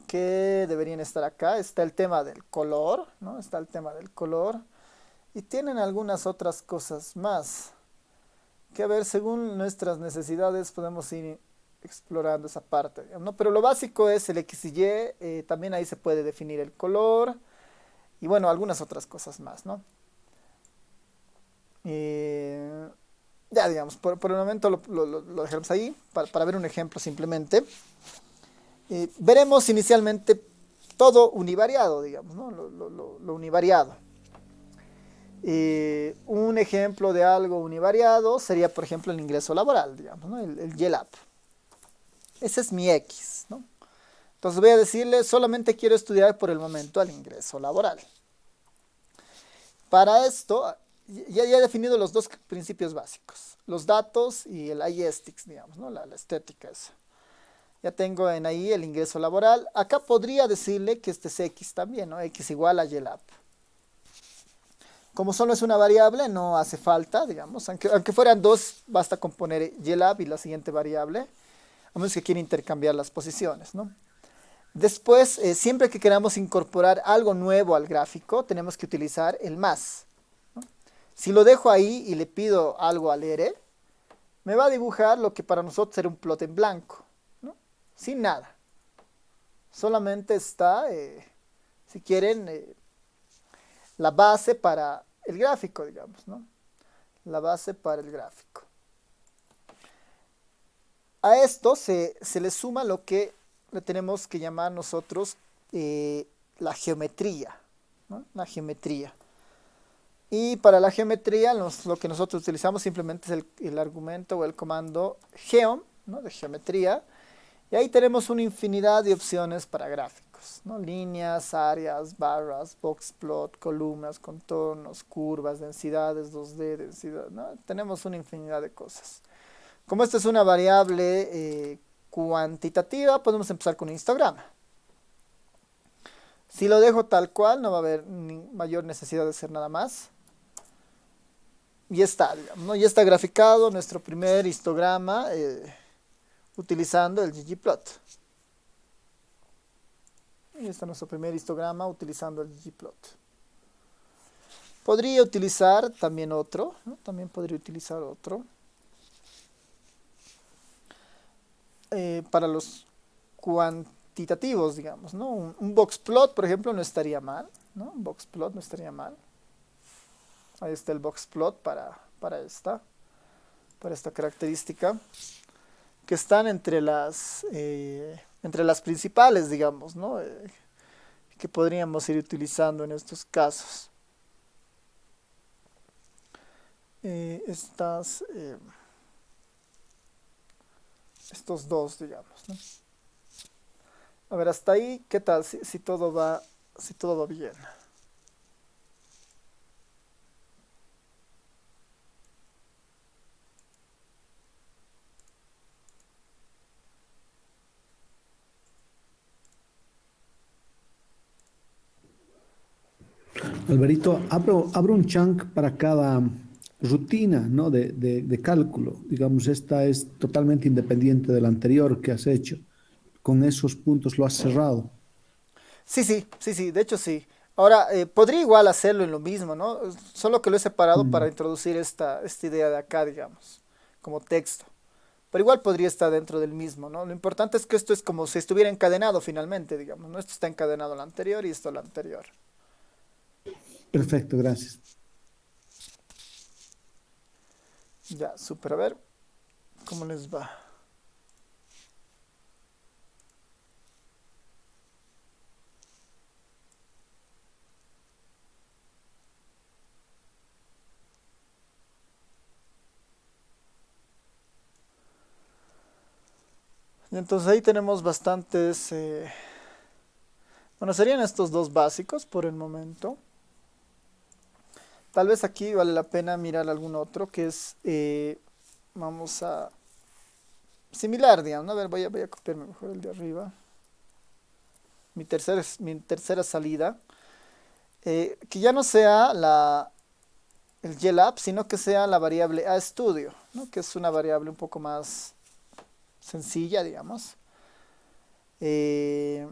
[SPEAKER 1] que deberían estar acá, está el tema del color, ¿no? Está el tema del color. Y tienen algunas otras cosas más, que a ver, según nuestras necesidades podemos ir explorando esa parte, ¿no? Pero lo básico es el X y Y, también ahí se puede definir el color, y bueno, algunas otras cosas más, ¿no? Ya digamos, por el momento lo dejamos ahí, para ver un ejemplo simplemente. Veremos inicialmente todo univariado, digamos, ¿no? Lo univariado. Un ejemplo de algo univariado sería, por ejemplo, el ingreso laboral, digamos, ¿no? El YLAB. Ese es mi X, ¿no? Entonces voy a decirle, solamente quiero estudiar por el momento el ingreso laboral. Para esto, ya he definido los dos principios básicos, los datos y el aesthetics, digamos, ¿no? La estética esa. Ya tengo en ahí el ingreso laboral. Acá podría decirle que este es X también, ¿no? X igual a YLAB. Como solo es una variable, no hace falta, digamos, aunque fueran dos, basta con poner YLAB y la siguiente variable, a menos que quiera intercambiar las posiciones, ¿no? Después, siempre que queramos incorporar algo nuevo al gráfico, tenemos que utilizar el más, ¿no? Si lo dejo ahí y le pido algo al ERE, me va a dibujar lo que para nosotros será un plot en blanco, ¿no? Sin nada. Solamente está, si quieren, la base para el gráfico, digamos, ¿no? La base para el gráfico. A esto se le suma lo que le tenemos que llamar nosotros la geometría, ¿no? La geometría. Y para la geometría lo que nosotros utilizamos simplemente es el argumento o el comando geom, ¿no? De geometría. Y ahí tenemos una infinidad de opciones para gráficos, ¿no? Líneas, áreas, barras, boxplot, columnas, contornos, curvas, densidades, 2D, densidad, ¿no? Tenemos una infinidad de cosas. Como esta es una variable cuantitativa, podemos empezar con un histograma. Si lo dejo tal cual, no va a haber mayor necesidad de hacer nada más. Y está, digamos, ¿no? Ya está graficado nuestro primer histograma utilizando el ggplot. Y está nuestro primer histograma utilizando el ggplot. Podría utilizar también otro, ¿no? También podría utilizar otro. Para los cuantitativos, digamos, ¿no? Un boxplot, por ejemplo, no estaría mal, ¿no? Un boxplot no estaría mal. Ahí está el boxplot para esta característica, que están entre las principales, digamos, ¿no? Que podríamos ir utilizando en estos casos. estos dos, digamos, ¿no? A ver, hasta ahí, ¿qué tal? Si todo va bien.
[SPEAKER 3] Alvarito, abro un chunk para cada rutina, ¿no? de cálculo. Digamos, esta es totalmente independiente de la anterior que has hecho. Con esos puntos lo has cerrado.
[SPEAKER 1] Sí, de hecho sí. Ahora, podría igual hacerlo en lo mismo, ¿no? Solo que lo he separado para
[SPEAKER 3] Mm.
[SPEAKER 1] introducir esta idea de acá, digamos, como texto. Pero igual podría estar dentro del mismo, ¿no? Lo importante es que esto es como si estuviera encadenado finalmente, digamos, ¿no? Esto está encadenado al anterior y esto al anterior.
[SPEAKER 3] Perfecto, gracias.
[SPEAKER 1] Ya, súper, a ver cómo les va. Y entonces ahí tenemos bastantes, bueno, serían estos dos básicos por el momento. Tal vez aquí vale la pena mirar algún otro que es, vamos a, similar, digamos, ¿no? A ver, voy a copiarme mejor el de arriba. Mi tercera salida. Que ya no sea el YLab, sino que sea la variable aStudio, ¿no? Que es una variable un poco más sencilla, digamos. Eh,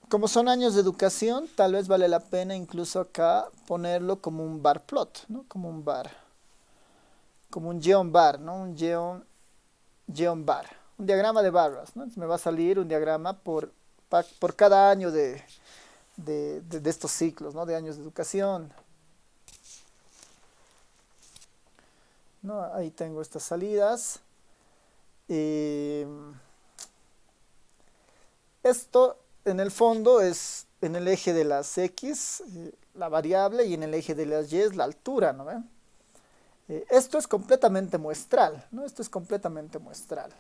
[SPEAKER 1] Como son años de educación, tal vez vale la pena incluso acá ponerlo como un bar plot, ¿no? Como un bar, como un geon bar, ¿no? Un geon bar, un diagrama de barras, ¿no? Entonces me va a salir un diagrama por cada año de estos ciclos, ¿no? De años de educación, ¿no? Ahí tengo estas salidas. Eh, Esto en el fondo es en el eje de las X, la variable, y en el eje de las Y es la altura, ¿no ven? Esto es completamente muestral, ¿no? Esto es completamente muestral,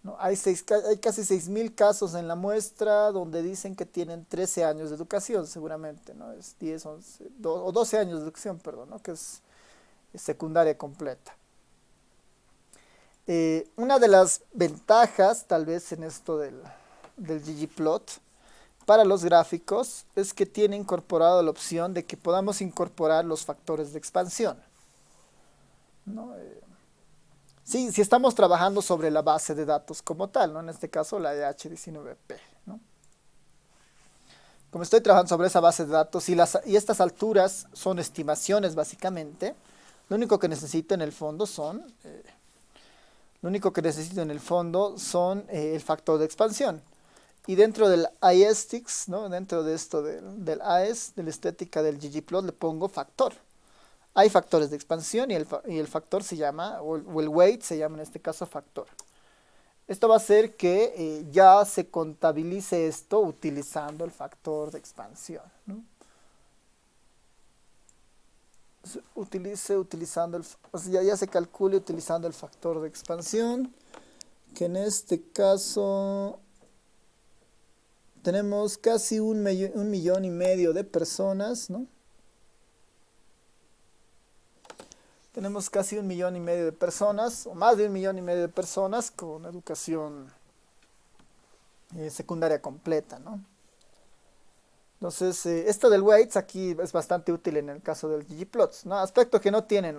[SPEAKER 1] ¿no? Hay casi 6.000 casos en la muestra donde dicen que tienen 13 años de educación, seguramente, ¿no? Es 10, 11, o 12 años de educación, perdón, ¿no? Que es secundaria completa. Una de las ventajas, tal vez en esto del ggplot, para los gráficos, es que tiene incorporado la opción de que podamos incorporar los factores de expansión, ¿no? Sí, si estamos trabajando sobre la base de datos como tal, ¿no? En este caso la de H19P, ¿no? Como estoy trabajando sobre esa base de datos y estas alturas son estimaciones básicamente, lo único que necesito en el fondo son el factor de expansión. Y dentro del iEstix, ¿no? Dentro de esto del AES, de la estética del ggplot, le pongo factor. Hay factores de expansión y el factor se llama, o el weight se llama en este caso factor. Esto va a hacer que ya se contabilice esto utilizando el factor de expansión, ¿no? O sea, ya se calcule utilizando el factor de expansión, que en este caso tenemos casi 1,5 millones de personas, ¿no? Tenemos casi 1,5 millones de personas, o más de 1,5 millones de personas con educación secundaria completa, ¿no? Entonces, esto del weights aquí es bastante útil en el caso del ggplots, ¿no? Aspecto que no tienen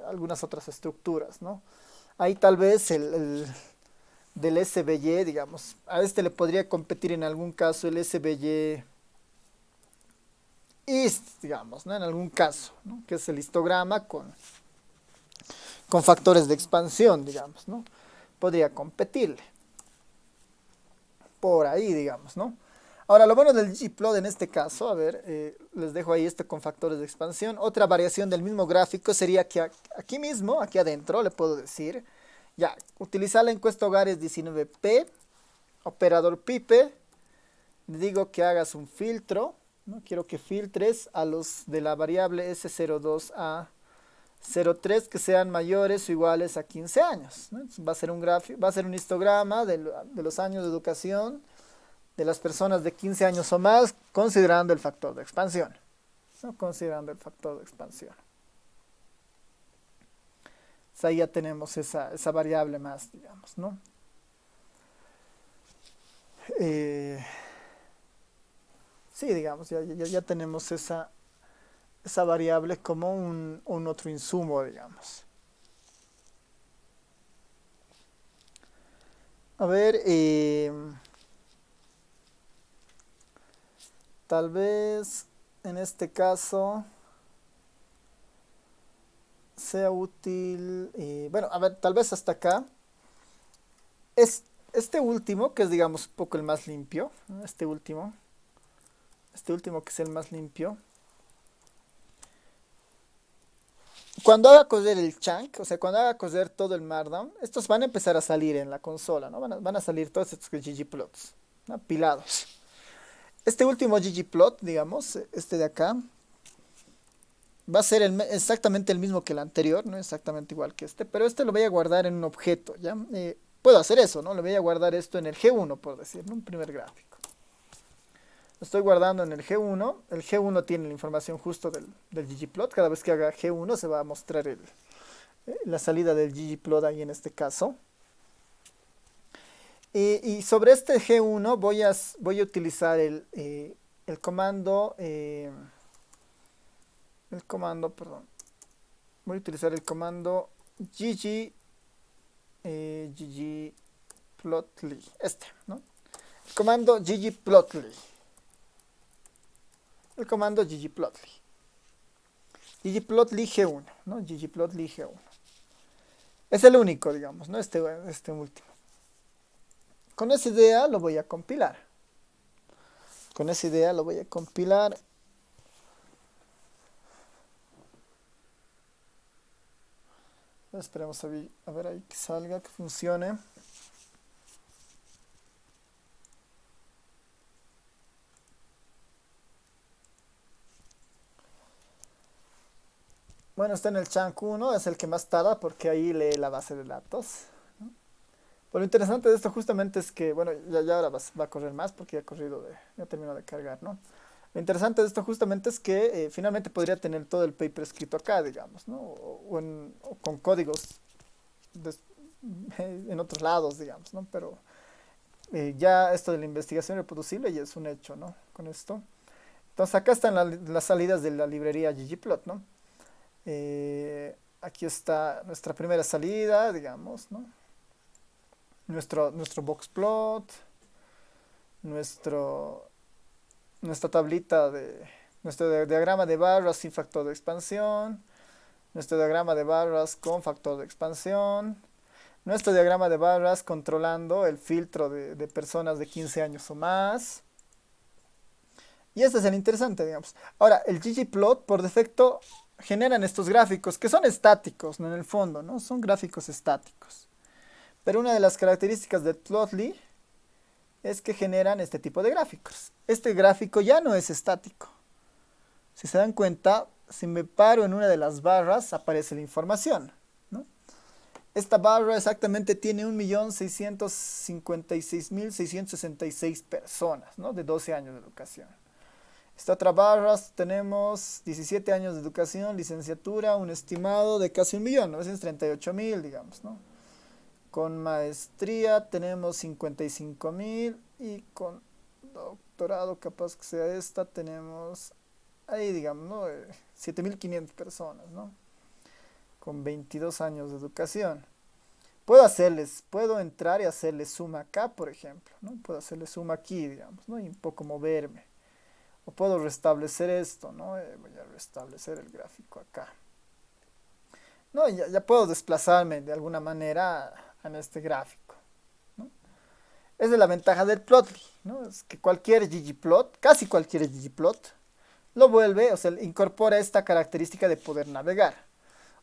[SPEAKER 1] algunas otras estructuras, ¿no? Ahí tal vez del SVY, digamos, a este le podría competir en algún caso el SVY East, digamos, ¿no? En algún caso, ¿no? Que es el histograma con factores de expansión, digamos, ¿no? Podría competirle por ahí, digamos, ¿no? Ahora, lo bueno del ggplot en este caso, a ver, les dejo ahí esto con factores de expansión. Otra variación del mismo gráfico sería que aquí mismo, aquí adentro, le puedo decir, ya, utilizar la encuesta hogares 19P, operador pipe, le digo que hagas un filtro, ¿no? Quiero que filtres a los de la variable S02A 0,3 que sean mayores o iguales a 15 años, ¿no? Entonces va a ser un gráfico, va a ser un histograma de los años de educación de las personas de 15 años o más, considerando el factor de expansión, ¿no? Considerando el factor de expansión. Entonces ahí ya tenemos esa variable más, digamos, ¿no? Sí, digamos, ya tenemos esa variable como un otro insumo, digamos. A ver, tal vez en este caso sea útil, bueno, a ver, tal vez hasta acá. Este último, que es digamos un poco el más limpio, ¿no? Este último que es el más limpio. Cuando haga correr el chunk, o sea, cuando haga correr todo el Markdown, estos van a empezar a salir en la consola, ¿no? Van a salir todos estos ggplots, ¿no? Apilados. Este último ggplot, digamos, este de acá, va a ser exactamente el mismo que el anterior, no exactamente igual que este, pero este lo voy a guardar en un objeto, ¿ya? Puedo hacer eso, ¿no? Le voy a guardar esto en el G1, por decir, ¿no? Un primer gráfico. Lo estoy guardando en el G1. El G1 tiene la información justo del ggplot. Cada vez que haga G1 se va a mostrar la salida del ggplot ahí en este caso. Y sobre este G1 voy a utilizar el comando, voy a utilizar el comando ggplotly, ¿no? El comando ggplotly. El comando ggplotly. Ggplotly G1, ¿no? Ggplotly G1. Es el único, digamos, ¿no? Este último. Con esa idea lo voy a compilar. Esperemos a ver ahí que salga, que funcione. Bueno, está en el chunk 1, es el que más tarda porque ahí lee la base de datos, ¿no? Pero lo interesante de esto justamente es que, bueno, ya ahora va a correr más porque ya terminó de cargar, ¿no? Lo interesante de esto justamente es que finalmente podría tener todo el paper escrito acá, digamos, ¿no? O con códigos en otros lados, digamos, ¿no? Pero ya esto de la investigación reproducible ya es un hecho, ¿no? Con esto. Entonces acá están las salidas de la librería ggplot, ¿no? Aquí está nuestra primera salida, digamos, ¿no? Nuestro boxplot, nuestra tablita nuestro diagrama de barras sin factor de expansión, nuestro diagrama de barras con factor de expansión, nuestro diagrama de barras controlando el filtro de personas de 15 años o más. Y este es el interesante, digamos. Ahora, el ggplot por defecto generan estos gráficos que son estáticos, ¿no? En el fondo, ¿no? Son gráficos estáticos. Pero una de las características de Plotly es que generan este tipo de gráficos. Este gráfico ya no es estático. Si se dan cuenta, si me paro en una de las barras, aparece la información, ¿no? Esta barra exactamente tiene 1.656.666 personas, ¿no? De 12 años de educación. Esta otra barra tenemos 17 años de educación, licenciatura, un estimado de casi 1.938.000, digamos, ¿no? Con maestría tenemos 55.000 y con doctorado, capaz que sea esta, tenemos ahí, digamos, ¿no? 7.500 personas, ¿no? Con 22 años de educación. Puedo entrar y hacerle suma acá, por ejemplo, ¿no? Puedo hacerle suma aquí, digamos, ¿no? Y un poco moverme. O puedo restablecer esto, ¿no? Voy a restablecer el gráfico acá. No, ya puedo desplazarme de alguna manera en este gráfico, ¿no? Esa es la ventaja del Plotly, ¿no? Es que cualquier ggplot, casi cualquier ggplot, lo vuelve, o sea, incorpora esta característica de poder navegar.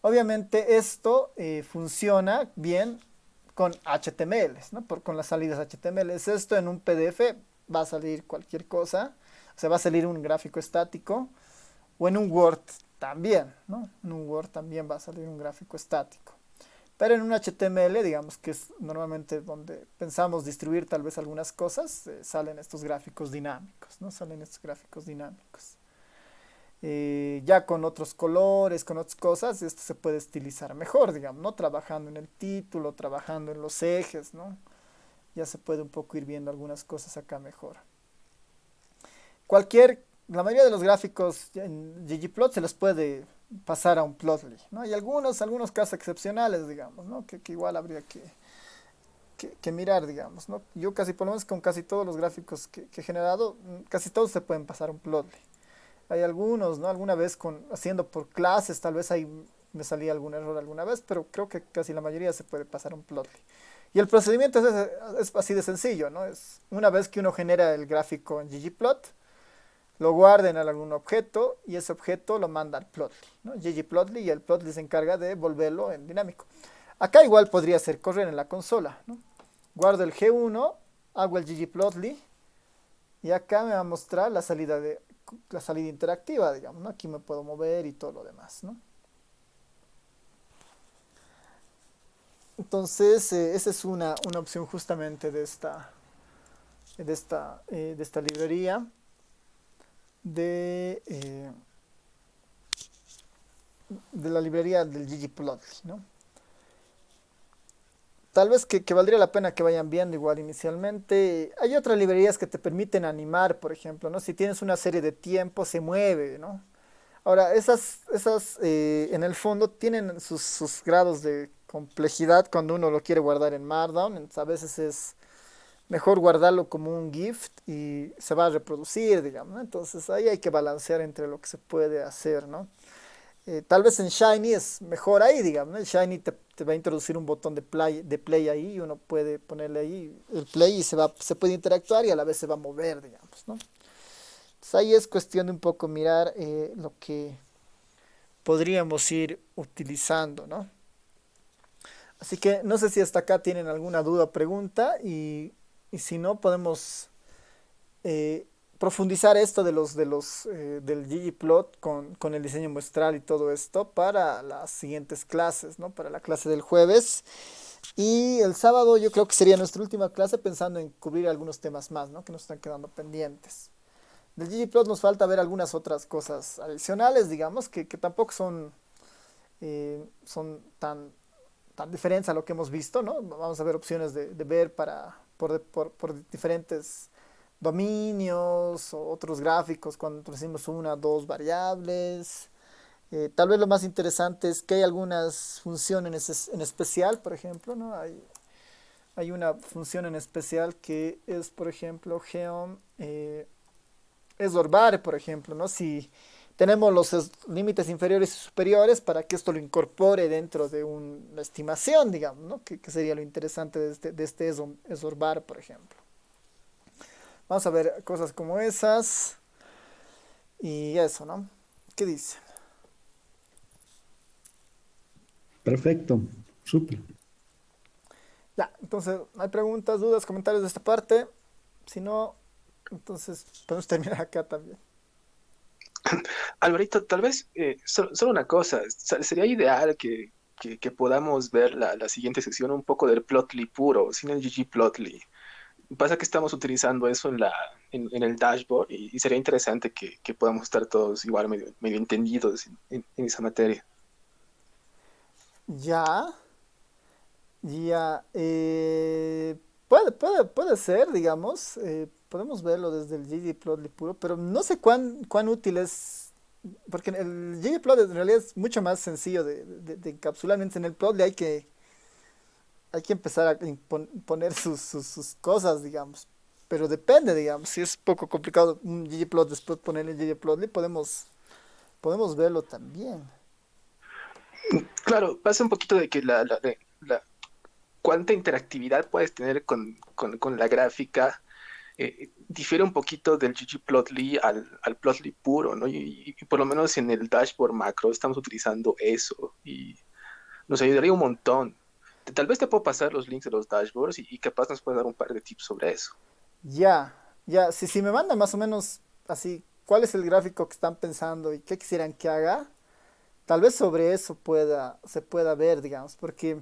[SPEAKER 1] Obviamente esto funciona bien con HTML, ¿no? Con las salidas HTML. Esto en un PDF va a salir cualquier cosa. O sea, va a salir un gráfico estático, o en un Word también, ¿no? En un Word también va a salir un gráfico estático. Pero en un HTML, digamos que es normalmente donde pensamos distribuir tal vez algunas cosas, salen estos gráficos dinámicos, ¿no? Salen estos gráficos dinámicos. Ya con otros colores, con otras cosas, esto se puede estilizar mejor, digamos, ¿no? Trabajando en el título, trabajando en los ejes, ¿no? Ya se puede un poco ir viendo algunas cosas acá mejor. La mayoría de los gráficos en ggplot se les puede pasar a un plotly, ¿no? Hay algunos casos excepcionales, digamos, ¿no? Que igual habría que mirar, digamos, ¿no? Yo casi, por lo menos con casi todos los gráficos que he generado, casi todos se pueden pasar a un plotly. Hay algunos, ¿no? Alguna vez haciendo por clases, tal vez ahí me salía algún error alguna vez, pero creo que casi la mayoría se puede pasar a un plotly. Y el procedimiento es así de sencillo, ¿no? Es una vez que uno genera el gráfico en ggplot, lo guarda en algún objeto y ese objeto lo manda al plotly, ¿no? ggplotly, y el plotly se encarga de volverlo en dinámico. Acá igual podría ser correr en la consola, ¿no? Guardo el G1, hago el ggplotly y acá me va a mostrar la salida interactiva, digamos, ¿no? Aquí me puedo mover y todo lo demás, ¿no? Entonces, esa es una opción justamente de esta librería de la librería del ggplotly, ¿no? Tal vez que valdría la pena que vayan viendo igual inicialmente. Hay otras librerías que te permiten animar, por ejemplo, ¿no? Si tienes una serie de tiempo, se mueve, ¿no? Ahora, esas en el fondo tienen sus grados de complejidad cuando uno lo quiere guardar en Markdown. Entonces, a veces es mejor guardarlo como un GIF y se va a reproducir, digamos, ¿no? Entonces ahí hay que balancear entre lo que se puede hacer, ¿no? Tal vez en Shiny es mejor ahí, digamos, ¿no? En Shiny te va a introducir un botón de play ahí y uno puede ponerle ahí el play y se puede interactuar y a la vez se va a mover, digamos, ¿no? Entonces ahí es cuestión de un poco mirar lo que podríamos ir utilizando, ¿no? Así que no sé si hasta acá tienen alguna duda o pregunta y si no podemos eh, profundizar esto del ggplot con el diseño muestral y todo esto para las siguientes clases, ¿no? Para la clase del jueves. Y el sábado yo creo que sería nuestra última clase pensando en cubrir algunos temas más, ¿no? Que nos están quedando pendientes. Del ggplot nos falta ver algunas otras cosas adicionales, digamos, que tampoco son tan diferentes a lo que hemos visto, ¿no? Vamos a ver opciones de ver por diferentes dominios o otros gráficos cuando introducimos una o dos variables. Tal vez lo más interesante es que hay algunas funciones en especial, por ejemplo, ¿no? Hay una función en especial que es, por ejemplo, geom esorbar, por ejemplo, ¿no? Si tenemos los límites inferiores y superiores para que esto lo incorpore dentro de una estimación, digamos, ¿no? Que sería lo interesante de este esorbar, por ejemplo. Vamos a ver cosas como esas y eso, ¿no? ¿Qué dice?
[SPEAKER 3] Perfecto, súper.
[SPEAKER 1] Ya, entonces, ¿hay preguntas, dudas, comentarios de esta parte? Si no, entonces podemos terminar acá también.
[SPEAKER 4] Alvarito, tal vez solo una cosa, sería ideal que podamos ver la siguiente sección un poco del plotly puro, sin el ggplotly. Pasa que estamos utilizando eso en el dashboard y sería interesante que podamos estar todos igual medio entendidos en esa materia.
[SPEAKER 1] Ya, ya, puede ser, digamos, podemos verlo desde el ggplotly puro, pero no sé cuán útil es, porque el ggplot en realidad es mucho más sencillo de encapsular, mientras en el plotly hay que empezar a poner sus cosas, digamos, pero depende, digamos, si es poco complicado un ggplot después ponerle ggplotly, podemos verlo también.
[SPEAKER 4] Claro, pasa un poquito de que cuánta interactividad puedes tener con la gráfica difiere un poquito del ggplotly al plotly puro, ¿no? Y por lo menos en el dashboard macro estamos utilizando eso y nos ayudaría un montón. Tal vez te puedo pasar los links de los dashboards y capaz nos puedes dar un par de tips sobre eso.
[SPEAKER 1] Ya, ya, si me mandan más o menos así, cuál es el gráfico que están pensando y qué quisieran que haga, tal vez sobre eso se pueda ver, digamos, porque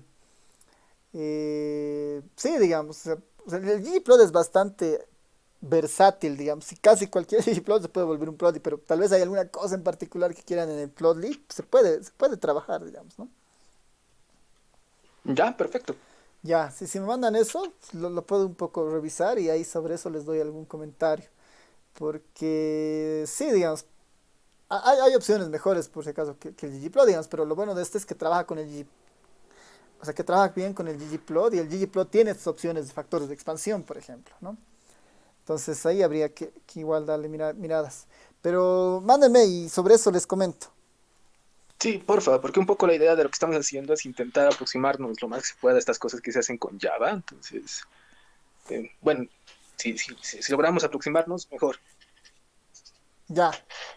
[SPEAKER 1] sí, digamos, o sea, el ggplot es bastante versátil, digamos, y casi cualquier ggplot se puede volver un plotly, pero tal vez hay alguna cosa en particular que quieran en el plotly, se puede trabajar, digamos, ¿no?
[SPEAKER 4] Ya, perfecto.
[SPEAKER 1] Ya, si me mandan eso, lo puedo un poco revisar y ahí sobre eso les doy algún comentario. Porque sí, digamos, hay opciones mejores por si acaso que el ggplot, digamos, pero lo bueno de este es que trabaja con el o sea, que trabaja bien con el ggplot y el ggplot tiene estas opciones de factores de expansión, por ejemplo, ¿no? Entonces ahí habría que igual darle miradas. Pero mándenme y sobre eso les comento.
[SPEAKER 4] Sí, porfa, porque un poco la idea de lo que estamos haciendo es intentar aproximarnos lo más que se pueda a estas cosas que se hacen con Java. Entonces, bueno, si logramos aproximarnos, mejor.
[SPEAKER 1] Ya,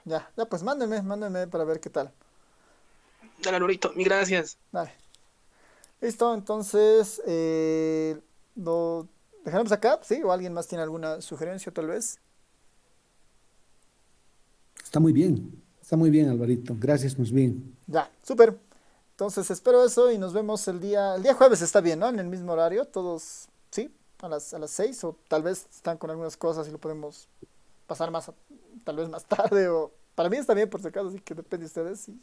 [SPEAKER 1] ya, pues mándenme para ver qué tal.
[SPEAKER 4] Dale, Lorito, mil gracias.
[SPEAKER 1] Dale. Listo, entonces lo dejaremos acá, ¿sí? ¿O alguien más tiene alguna sugerencia tal vez?
[SPEAKER 3] Está muy bien, Alvarito. Gracias, más bien.
[SPEAKER 1] Ya, súper. Entonces espero eso y nos vemos el día jueves está bien, ¿no? En el mismo horario, todos, ¿sí? A las 6 o tal vez están con algunas cosas y lo podemos pasar tal vez más tarde o para mí está bien por si acaso, así que depende de ustedes. Sí.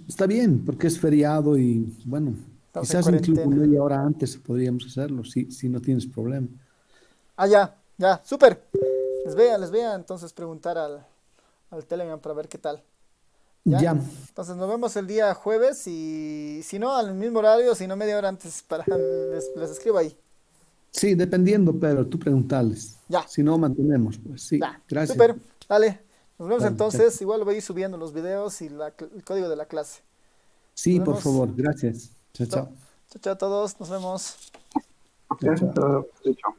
[SPEAKER 3] Está bien, porque es feriado y bueno,
[SPEAKER 1] Estamos en
[SPEAKER 3] quizás incluso
[SPEAKER 1] cuarentena.
[SPEAKER 3] media hora antes podríamos hacerlo, si no tienes problema.
[SPEAKER 1] Ah, ya, súper. Les voy a entonces preguntar al Telegram para ver qué tal. ¿Ya?
[SPEAKER 3] Ya,
[SPEAKER 1] Entonces nos vemos el día jueves y si no, al mismo horario, si no media hora antes, les escribo ahí.
[SPEAKER 3] sí, dependiendo, pero tú preguntales.
[SPEAKER 1] Ya,
[SPEAKER 3] Si no, mantenemos, pues sí,
[SPEAKER 1] ya,
[SPEAKER 3] gracias.
[SPEAKER 1] súper. Dale, nos vemos
[SPEAKER 3] Dale, chao.
[SPEAKER 1] entonces. Igual voy a ir subiendo los videos y el código de la clase. Nos
[SPEAKER 3] Sí, por
[SPEAKER 1] vemos.
[SPEAKER 3] favor, gracias. Chao,
[SPEAKER 1] Listo.
[SPEAKER 3] chao.
[SPEAKER 1] Chao, chao a todos. Nos vemos.
[SPEAKER 3] Chao, chao.
[SPEAKER 4] Chao.